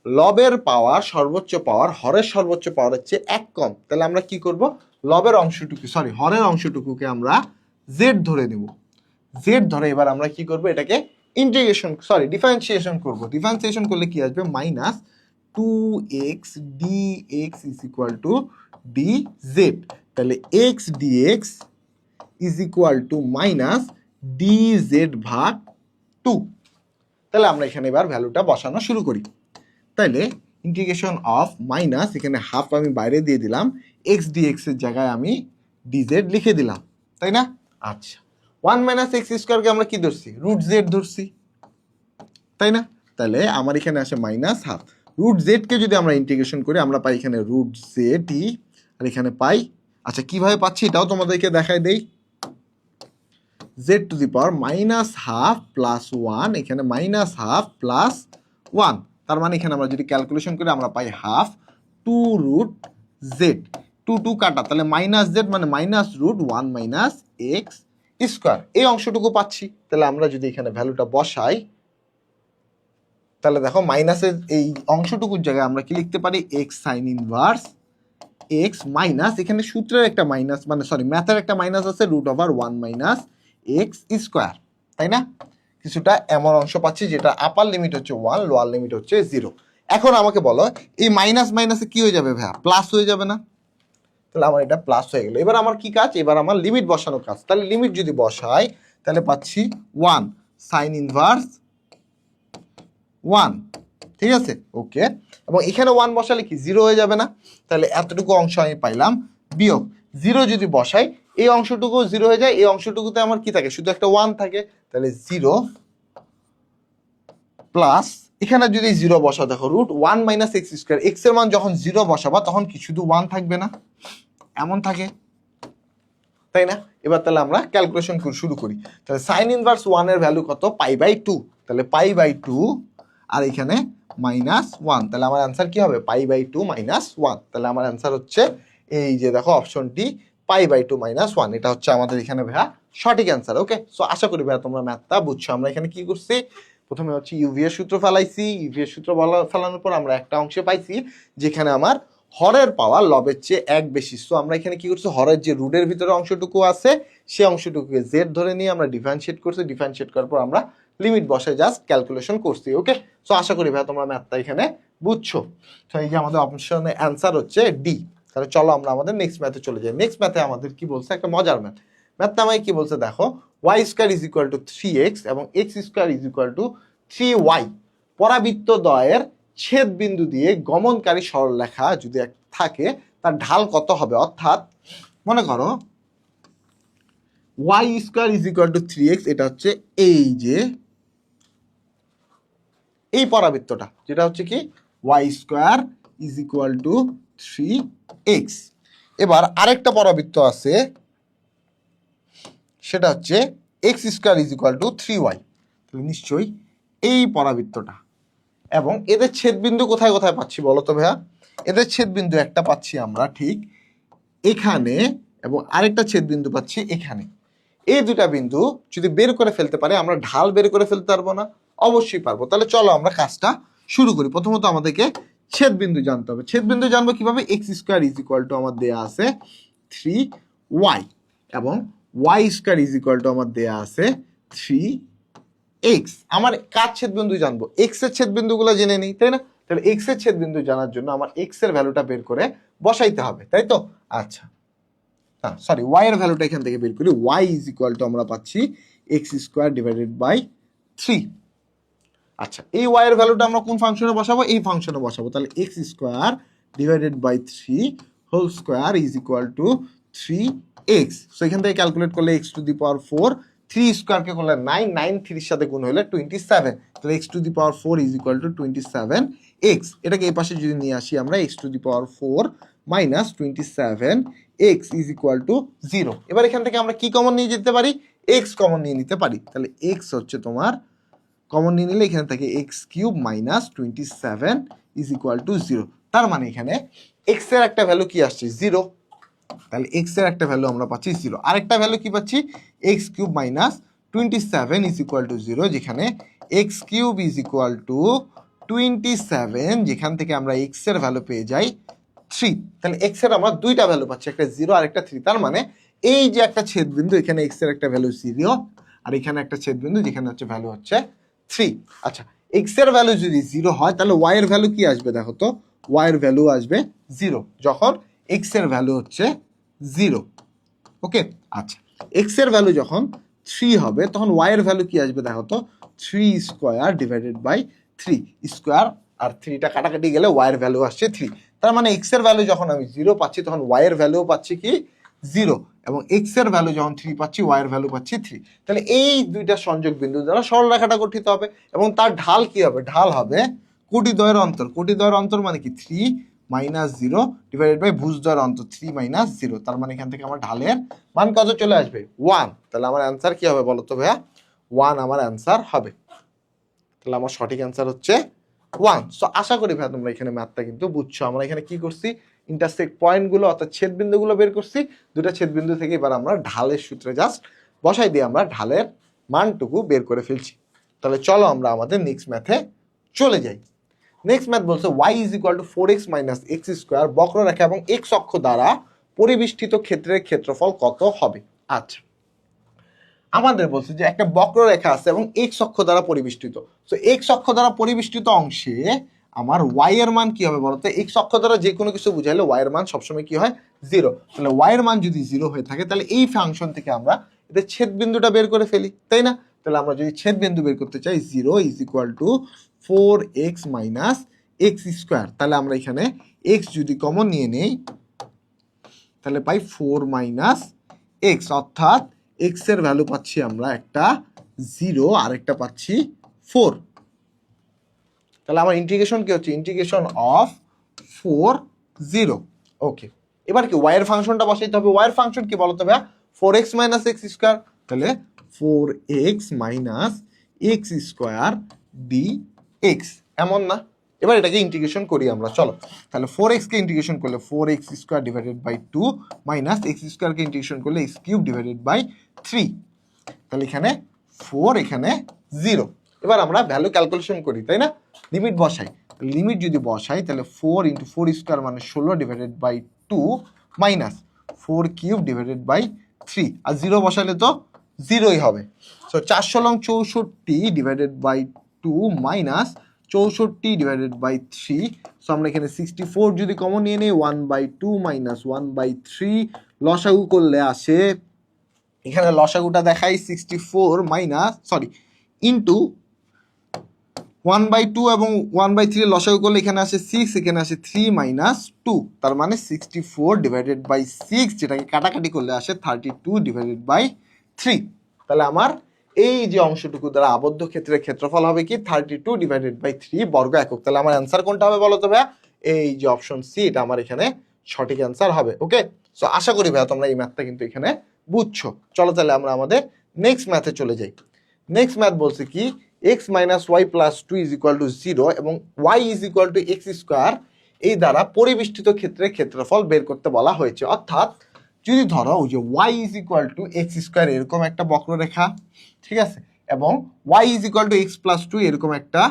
লবের পাওয়ার সর্বোচ্চ পাওয়ার হরের সর্বোচ্চ পাওয়ার হচ্ছে 1 কম। তাহলে আমরা কি করব? লবের অংশটুকু, সরি হরের অংশটুকুকে আমরা জেড ধরে নেব। জেড ধরে এবার আমরা কি করব? এটাকে ইন্টিগ্রেশন, সরি ডিফারেন্সিয়েশন করব। ডিফারেন্সিয়েশন করলে কি আসবে? Minus 2x dx is equal to dz। তাহলে x dx is equal to minus dz ভাগ 2। তাহলে আমরা এখানে এবার ভ্যালুটা বসানো শুরু করি। তাহলে ইন্টিগ্রেশন অফ মাইনাস, এখানে হাফ আমি বাইরে দিয়ে দিলাম, এক্স ডিএক্স এর জায়গায় আমি ডিজেড লিখে দিলাম, তাই না? আচ্ছা, 1 মাইনাস এক্স স্কোয়ারকে আমরা কি ধরছি? √z ধরছি, তাই না? তাহলে আমার এখানে আসে মাইনাস হাফ। √z কে যদি আমরা ইন্টিগ্রেশন করি আমরা পাই এখানে √z ই, আর এখানে পাই, আচ্ছা কিভাবে পাচ্ছি এটাও তোমাদেরকে দেখাই দেই। z two the power minus half plus 1, এখানে মাইনাস হাফ প্লাস 1, তার মানে এখানে আমরা যদি ক্যালকুলেশন করি আমরা পাই হাফ 2√z, 2 কাটা, তাহলে মাইনাস জেড মানে মাইনাস √1 মাইনাস এক্স স্কোয়ার, এই অংশটুকু পাচ্ছি। তাহলে আমরা যদি এখানে ভ্যালুটা বসাই তাহলে দেখো মাইনাসের এই অংশটুকুর জায়গায় আমরা কি লিখতে পারি? X sine inverse x minus, এখানে সূত্রের একটা মাইনাস, মানে সরি ম্যাথের একটা মাইনাস আছে, √1 মাইনাস এক্স স্কোয়ার, তাই না? কিছুটা এমন অংশ পাচ্ছি যেটা আপার লিমিট হচ্ছে 1, লোয়ার লিমিট হচ্ছে 0। এখন আমাকে বলো এই মাইনাস মাইনাসে কি হয়ে যাবে ভাইয়া, প্লাস হয়ে যাবে না? তাহলে আমার এটা প্লাস হয়ে গেল। এবার আমার কি কাজ, এবার আমার লিমিট বসানোর কাজ। তাহলে লিমিট যদি বসাই তাহলে পাচ্ছি 1 সাইন ইনভার্স 1, ঠিক আছে ওকে। এবং এখানে 1 বসালে কি 0 হয়ে যাবে না? তাহলে এতটুকু অংশ আমি পাইলাম, বিয়োগ 0 যদি বসাই এই অংশটুকু 0 হয়ে যায়, এই অংশটুকুতে আমার কি থাকে, শুধু একটা 1 থাকে। তাহলে 0 প্লাস এখানে যদি 0 বসাও, দেখো root 1 minus x square, x এর মান যখন 0 বসাবা তখন কি শুধু 1 থাকবে না, এমন থাকে, তাই না? এবার তাহলে আমরা ক্যালকুলেশন শুরু করি। তাহলে সাইন ইনভার্স 1 এর ভ্যালু কত, π/2। তাহলে π/2 আর এখানে -1, তাহলে আমার অ্যান্সার কি হবে, π/2 -1। তাহলে আমার অ্যান্সার হচ্ছে এই যে দেখো অপশনটি π/2 -1, এটা হচ্ছে আমাদের এখানে ভাইয়া সঠিক অ্যান্সার। ওকে, সো আশা করি ভাইয়া তোমরা ম্যাথটা বুঝছো। আমরা এখানে কি করছি, প্রথমে হচ্ছে ইউভি এর সূত্র ফেলাইছি, ইউভি এর সূত্র ফেলানোর পর আমরা একটা অংশে পাইছি যেখানে আমার হরের পাওয়ার লবের চেয়ে 1 বেশি। সো আমরা এখানে কি করছি, হরের যে রুটের ভিতরে অংশটুকু আছে সেই অংশটুকুকে জেড ধরে নিয়ে আমরা ডিফারেন্সিয়েট করছি, ডিফারেন্সিয়েট করার পর আমরা লিমিট বসে জাস্ট ক্যালকুলেশন করছি। ওকে, সো আশা করি ভাই তোমরা ম্যাথটা এখানে বুঝছো। তো এই যে আমাদের অপশনের অ্যান্সার হচ্ছে ডি। তাহলে চলো আমরা আমাদের নেক্সট ম্যাথে চলে যাই। নেক্সট ম্যাথে আমাদের কি বলছে, একটা মজার ম্যাথ। ম্যাথটা আমায় কি বলছে দেখো, y square is equal to 3x এবং x square is equal to 3y পরাবৃত্ত দ্বয়ের ছেদ বিন্দু দিয়ে গমনকারী সরলরেখা যদি থাকে তার ঢাল কত হবে। অর্থাৎ মনে করো y square is equal to 3x, এটা হচ্ছে এই যে এই পরাবৃত্তটা, যেটা হচ্ছে কি y square is equal to 3x। এবার আরেকটা পরাবৃত্ত আছে, সেটা হচ্ছে x square is equal to 3y। তাহলে নিশ্চয়ই এই পরাবৃত্তটা, এবং এদের ছেদবিন্দু কোথায় কোথায় পাচ্ছি বলো তো ভাইয়া? এদের ছেদবিন্দু একটা পাচ্ছি আমরা ঠিক এখানে, এবং আরেকটা ছেদবিন্দু পাচ্ছি এখানে। এই দুটা বিন্দু যদি বের করে ফেলতে পারে, আমরা ঢাল বের করে ফেলতে পারবো না? অবশ্যই পারবো। তাহলে চলো আমরা কাজটা শুরু করি। প্রথমত আমাদেরকে ছেদবিন্দু জানতে হবে। ছেদবিন্দু জানবো কিভাবে, x square is equal to আমার দেয়া আছে 3y এবং y square is equal to আমার দেয়া আছে 3x। আমার কার ছেদবিন্দু জানবো, এক্স এর ছেদবিন্দুগুলো জেনে নিই, তাই না? তাহলে এক্স এর ছেদবিন্দু জানার জন্য আমার এক্স এর ভ্যালুটা বের করে বসাইতে হবে, তাই তো? আচ্ছা, সরি, ওয়াই এর ভ্যালুটা এখান থেকে বের করি। ওয়াই ইজ ইকুয়াল টু আমরা পাচ্ছি এক্স স্কোয়ার ডিভাইডেড বাই 3। আচ্ছা, এই ওয়াই এর ভ্যালুটা আমরা কোন ফাংশনে বসাবো, এই ফাংশনে বসাবো। তাহলে x square divided by 3 whole square is equal to 3x। So এখান থেকে ক্যালকুলেট করলে এক্স টু দি পাওয়ার 4, 3 স্কোয়ারকে করলে 9, 9 3 এর সাথে গুণ হলে 27। তাহলে x to the power 4 is equal two 27x। এটাকে এই পাশে যদি নিয়ে আসি আমরা, x to the power 4 minus 27x is equal to 0। এবার এখান থেকে আমরা কি কমন নিয়ে যেতে পারি, এক্স কমন নিয়ে নিতে পারি। তাহলে এক্স হচ্ছে তোমার কমন নিয়ে নিলে এখানে থাকে x cube minus 27 is equal to 0। তার মানে এখানে এক্স এর একটা ভ্যালু কি আসছে, 0। তাহলে এক্স এর একটা ভ্যালু আমরা পাচ্ছি 0। আরেকটা ভ্যালু কি পাচ্ছি, x cube minus 27 is equal to 0, যেখানে x cube is equal two 27, যেখান থেকে আমরা এক্স এর ভ্যালু পেয়ে যাই 3। তাহলে এক্স এর আমরা দুইটা ভ্যালু পাচ্ছি, একটা 0 আর একটা 3। তার মানে এই যে একটা ছেদবিন্দু, এখানে এক্স এর একটা ভ্যালু 0 আর এখানে একটা ছেদবিন্দু যেখানে হচ্ছে ভ্যালু হচ্ছে 3। আচ্ছা, এক্স এর ভ্যালু যদি 0 হয় তাহলে ওয়াই এর ভ্যালু কি আসবে দেখো তো, ওয়াই এর ভ্যালু আসবে 0 যখন এক্স এর ভ্যালু হচ্ছে 0। ওকে, আচ্ছা, এক্স এর ভ্যালু যখন 3 হবে তখন ওয়াই এর ভ্যালু কি আসবে দেখো তো, 3 স্কোয়ার ডিভাইডেড বাই 3। স্কোয়ার আর 3টা কাটাকাটি গেলে ওয়াই এর ভ্যালু আসছে 3। তার মানে এক্স এর ভ্যালু যখন আমি 0 পাচ্ছি তখন ওয়াই এর ভ্যালু পাচ্ছি কি 0, এবং এক্স এর ভ্যালু যখন 3 পাচ্ছি ওয়াই এর ভ্যালু পাচ্ছি 3। তাহলে এই দুইটা সংযোগ বিন্দু দ্বারা সরলরেখাটা গঠিত হবে, এবং তার ঢাল কি হবে, ঢাল হবে কোটিদ্বয়ের অন্তর। কোটিদ্বয়ের অন্তর মানে কি 3 মাইনাস 0 ডিভাইডেড বাই ভুজদ্বয়ের অন্তর 3 মাইনাস 0। তার মানে এখান থেকে আমার ঢালের মান কত চলে আসবে, 1। তাহলে আমার অ্যান্সার কি হবে বলো তো ভাইয়া, 1 আমার অ্যান্সার হবে। তাহলে আমার সঠিক অ্যান্সার হচ্ছে 1। সো আশা করি ভাই তোমরা এখানে ম্যাথটা কিন্তু বুঝছো। আমরা এখানে কি করছি, ইন্টারসেক্ট পয়েন্টগুলো অর্থাৎ ছেদবিন্দুগুলো বের করছি। দুটা ছেদবিন্দু থেকে এবার আমরা ঢালের সূত্রে জাস্ট বসাই দিয়ে আমরা ঢালের মানটুকু বের করে ফেলছি। তাহলে চলো আমরা আমাদের নেক্সট ম্যাথে চলে যাই। নেক্সট ম্যাথ বলছে y is equal two 4x minus x square বক্ররেখা এবং এক্স অক্ষ দ্বারা পরিবেষ্টিত ক্ষেত্রের ক্ষেত্রফল কত হবে। আচ্ছা, আমাদের বলছে যে একটা বক্ররেখা আছে এবং এক্স অক্ষ দ্বারা পরিবেষ্টিত। তো এক্স অক্ষ দ্বারা পরিবেষ্টিত অংশে আমার ওয়াই এর মান কি হবে বলতো, এক্স অক্ষ দ্বারা যে কোনো কিছু বুঝাইলে ওয়াই এর মান সবসময় কি হয়, 0। তাহলে ওয়াই এর মান যদি 0 হয়ে থাকে তাহলে এই ফাংশন থেকে আমরা এটা ছেদ বিন্দুটা বের করে ফেলি, তাই না? তাহলে আমরা যদি ছেদ বিন্দু বের করতে চাই 0 is equal two 4x minus x square, তাহলে আমরা এখানে এক্স যদি কমন নিয়ে নেই তাহলে পাই 4 মাইনাস এক্স, অর্থাৎ এক্স এর ভ্যালু পাচ্ছি আমরা একটা 0 আর একটা পাচ্ছি 4। তাহলে আমার ইন্টিগ্রেশন কি হচ্ছে, ইন্টিগ্রেশন অফ 4 0। ওকে, এবার কি ওয়াই এর ফাংশনটা বসাইতে হবে। ওয়াই এর ফাংশন কি বলতো ভাইয়া, 4x মাইনাস এক্স স্কোয়ার, তাহলে 4x minus x square D x, এমন না? এবার এটাকে ইন্টিগ্রেশন করি আমরা, চলো। তাহলে 4x কে ইন্টিগ্রেশন করলে 4x square divided by 2 minus x স্কোয়ারকে ইন্টিগ্রেশন করলে x কিউব ডিভাইডেড বাই 3। তাহলে এখানে 4, এখানে 0। এবার আমরা ভ্যালু ক্যালকুলেশন করি, তাই না? লিমিট বসাই, লিমিট যদি বসাই তাহলে 4 ইন্টু 4 স্কোয়ার মানে 16 divided by 2 minus 4 cube divided by 3, আর 0 বসালে তো 0ই হবে। সো 4 64 ডিভাইডেড বাই 2 মাইনাস 64 ডিভাইডেড বাই 3। সো আমরা এখানে 64 যদি কমন নিয়ে নিই 1/2 মাইনাস 1/3 লসাগু করলে আসে, এখানে লসাগুটা দেখাই 64 মাইনাস ইন্টু 1/2 এবং 1/3 লসাগু করলে এখানে আসে 6, এখানে আসে 3 মাইনাস 2, তার মানে 64 ডিভাইডেড বাই 6, যেটাকে কাটাকাটি করলে আসে 32 ডিভাইডেড বাই 3। তাহলে আমার এই যে অংশটুকু দ্বারা আবদ্ধ ক্ষেত্রের ক্ষেত্রফল হবে কি 32 ডিভাইডেড বাই 3 বর্গ একক। তাহলে আমার অ্যান্সার কোনটা হবে বলো তো ভাইয়া, এই যে অপশন সি, এটা আমার এখানে সঠিক অ্যান্সার হবে। ওকে, সো আশা করি ভাইয়া তোমরা এই ম্যাথটা কিন্তু এখানে বুঝছো। চলো তাহলে আমরা আমাদের নেক্সট ম্যাথে চলে যাই। নেক্সট ম্যাথ বলছে কি x minus y plus 2 is equal to 0 এবং y is equal to x square, এই দ্বারা পরিবেষ্টিত ক্ষেত্রের ক্ষেত্রফল বের করতে বলা হয়েছে। অর্থাৎ যদি ধরো ওই যে y is equal to x square এরকম একটা বক্ররেখা, ঠিক আছে, এবং y is equal to x plus 2 এরকম একটা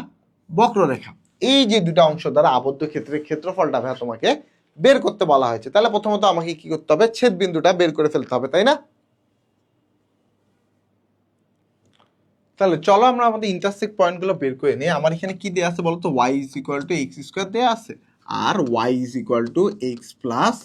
বক্ররেখা, এই যে দুটা অংশ দ্বারা আবদ্ধ ক্ষেত্রের ক্ষেত্রফলটা ভাইয়া তোমাকে বের করতে বলা হয়েছে। তাহলে প্রথমত আমাকে কি করতে হবে, ছেদ বিন্দুটা বের করে ফেলতে হবে, তাই না? তাহলে চলো আমরা আমাদের ইন্টারসেক্ট পয়েন্টগুলো বের করে নিই। আমার এখানে কি দেওয়া আছে বলতো, y is equal to x square দেওয়া আছে আর y is equal to x plus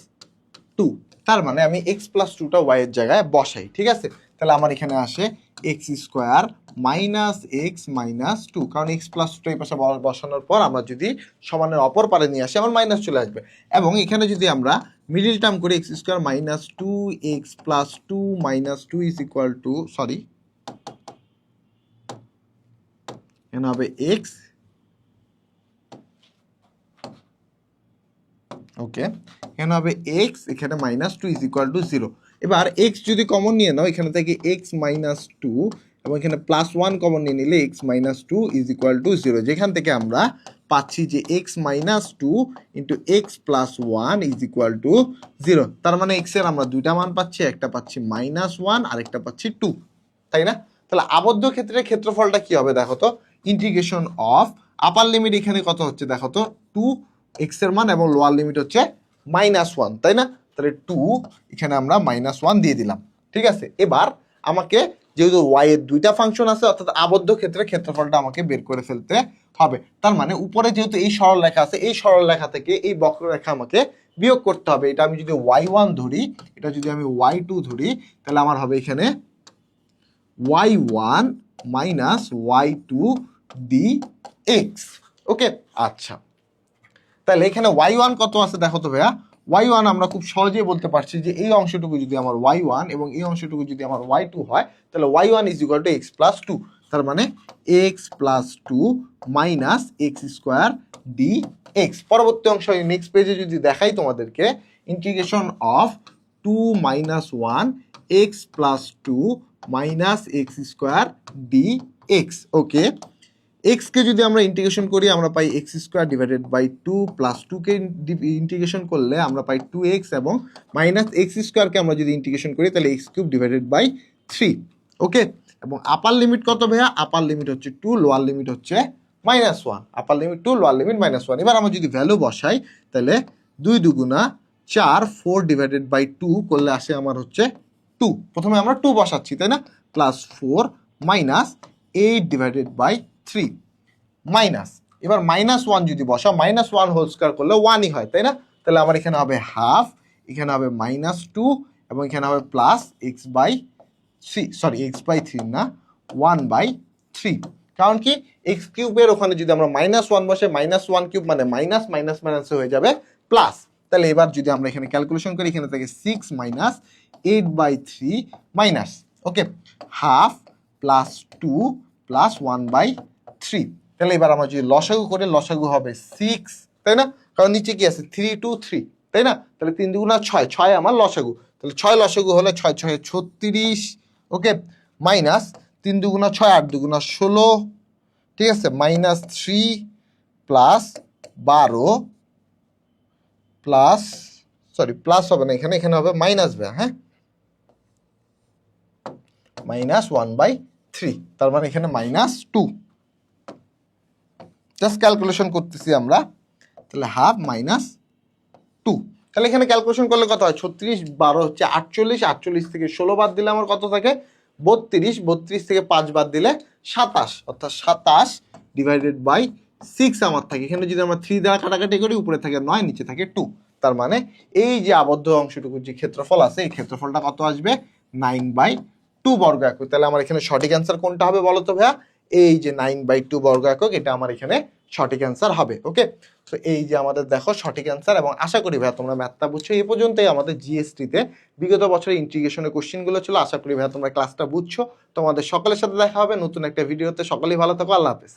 2। তার মানে আমি এক্স প্লাস 2টা y এর জায়গায় বসাই, ঠিক আছে? তাহলে আমার এখানে আসে x square minus x minus 2, কারণ এক্স প্লাস 2টা এই পাশে বসানোর পর আমরা যদি সমানের অপর পারে নিয়ে আসি আমার মাইনাস চলে আসবে। এবং এখানে যদি আমরা মিডিল টার্ম করি x square minus 2 x plus 2 minus 2 is equal two এখানে হবে এক্স, ওকে, এখানে হবে এক্স, এখানে মাইনাস 2 ইজ ইকুয়াল টু 0। এবার এক্স যদি কমন নিয়ে নাও এখানে থেকে এক্স মাইনাস 2 এবং এখানে প্লাস 1 কমন নিয়ে নিলে x minus 2 is equal to 0, যেখান থেকে আমরা পাচ্ছি যে x minus 2 into x plus 1 is equal to 0। তার মানে এক্স এর আমরা দুইটা মান পাচ্ছি, একটা পাচ্ছি মাইনাস 1 আর একটা পাচ্ছি 2, তাই না? তাহলে আবদ্ধ ক্ষেত্রের ক্ষেত্রফলটা কি হবে দেখো তো, ইন্টিগ্রেশন অফ আপার লিমিট এখানে কত হচ্ছে দেখো তো 2 এক্স এর মান এবং লোয়ার লিমিট হচ্ছে -1, তাই না? তাহলে 2 এখানে আমরা -1 দিয়ে দিলাম, ঠিক আছে? এবার আমাকে যেহেতু y এর দুইটা ফাংশন আছে অর্থাৎ আবদ্ধ ক্ষেত্রে ক্ষেত্রফলটা আমাকে বের করে ফেলতে হবে। তার মানে উপরে যেহেতু এই সরল রেখা আছে এই সরল রেখা থেকে এই বক্ররেখা আমাকে বিয়োগ করতে হবে। এটা আমি যদি y1 ধরি, এটা যদি আমি y2 ধরি, তাহলে আমার হবে এখানে y1 মাইনাস y2 dx। ওকে, আচ্ছা, তাহলে এখানে y1 কত আছে দেখো তো ভাইয়া, y1 আমরা খুব সহজেই বলতে পারছি যে এই অংশটুকু যদি আমার y1 এবং এই অংশটুকু যদি আমার y2 হয় তাহলে y1 is equal to x plus 2, তার মানে x plus 2 minus x square dx। পরবর্তী অংশ নেক্সট পেজে যদি দেখাই তোমাদেরকে, integration of 2 minus 1 x plus 2 minus x square dx। Okay, x কে যদি আমরা ইন্টিগ্রেশন করি আমরা পাই x square divided by 2 plus 2 কে ইন্টিগ্রেশন করলে আমরা পাই 2x এবং মাইনাস এক্স স্কোয়ারকে আমরা যদি ইন্টিগ্রেশন করি তাহলে এক্স কিউব ডিভাইডেড বাই 3। ওকে, এবং আপার লিমিট কত ভাইয়া, আপার লিমিট হচ্ছে 2, লোয়ার লিমিট হচ্ছে -1, আপার লিমিট 2, লোয়ার লিমিট -1। এবার আমরা যদি ভ্যালু বসাই তাহলে 2 দুগুণা 4, 4 ডিভাইডেড বাই 2 করলে আসে আমার হচ্ছে 2। প্রথমে আমরা 2 বসাচ্ছি, তাই না? Plus 4 minus 8 divided by 3 minus এবার -1 যদি বসাও, -1 হোল স্কয়ার করলে 1ই হয়, তাই না? তাহলে আমার এখানে হবে হাফ, এখানে হবে -2 এবং এখানে হবে প্লাস x/3, সরি x/3 না, 1/3। কারণ কি এক্স কিউবের ওখানে যদি আমরা -1 বসে, -1 কিউব মানে মাইনাস মাইনাস মাইনাস হয়ে যাবে প্লাস। তাহলে এবার যদি আমরা এখানে ক্যালকুলেশন করি, এখানে থাকে 6 - 8/3 মাইনাস, ওকে, হাফ প্লাস 2 প্লাস 1/3। তাহলে এবার আমরা যদি লসাগু করে, লসাগু হবে 6, তাই না? কারণ নিচে কি আছে 3 2 3, তাই না? তাহলে 3 দুগুণা 6, 6 আমার লসাগু, তাহলে 6 লসাগু হলে 6 6 36, ওকে, মাইনাস 3 দুগুণা 6, 8 দুগুণা 16, ঠিক আছে, -3 প্লাস 12 প্লাস, সরি প্লাস হবে না এখানে, এখানে হবে মাইনাস ভাই, হ্যাঁ, -1/3, তার মানে এখানে -2। জাস্ট ক্যালকুলেশন করতেছি আমরা, তাহলে হাফ -2। তাহলে এখানে ক্যালকুলেশন করলে কত হয়, 36 12 হচ্ছে 48, 48 থেকে 16 বাদ দিলে আমার কত থাকে 32, 32 থেকে 5 বাদ দিলে 27, অর্থাৎ 27/6 আমার থাকে। এখানে যদি আমরা 3 দ্বারা কাটাকাটি করি, উপরে থাকে 9, নিচে থাকে 2, তার মানে এই যে আবদ্ধ অংশটুকুর যে ক্ষেত্রফল আছে, এই ক্ষেত্রফলটা কত আসবে 9/2 বর্গ একক। তাহলে আমার এখানে সঠিক অ্যান্সার কোনটা হবে বলো তো ভাইয়া? এই যে 9/2 বর্গ একক, এটা আমার এখানে সঠিক অ্যান্সার হবে। ওকে, তো এই যে আমাদের দেখো সঠিক অ্যান্সার, এবং আশা করি ভাইয়া তোমরা ম্যাথটা বুঝছো। এই পর্যন্তই আমাদের জিএসটিতে বিগত বছরের ইন্টিগ্রেশনের কোশ্চেনগুলো ছিল। আশা করি ভাইয়া তোমরা ক্লাসটা বুঝছো। তোমাদের সকলের সাথে দেখা হবে নতুন একটা ভিডিওতে। সকলেই ভালো থাকো, আল্লাহ হাফেজ।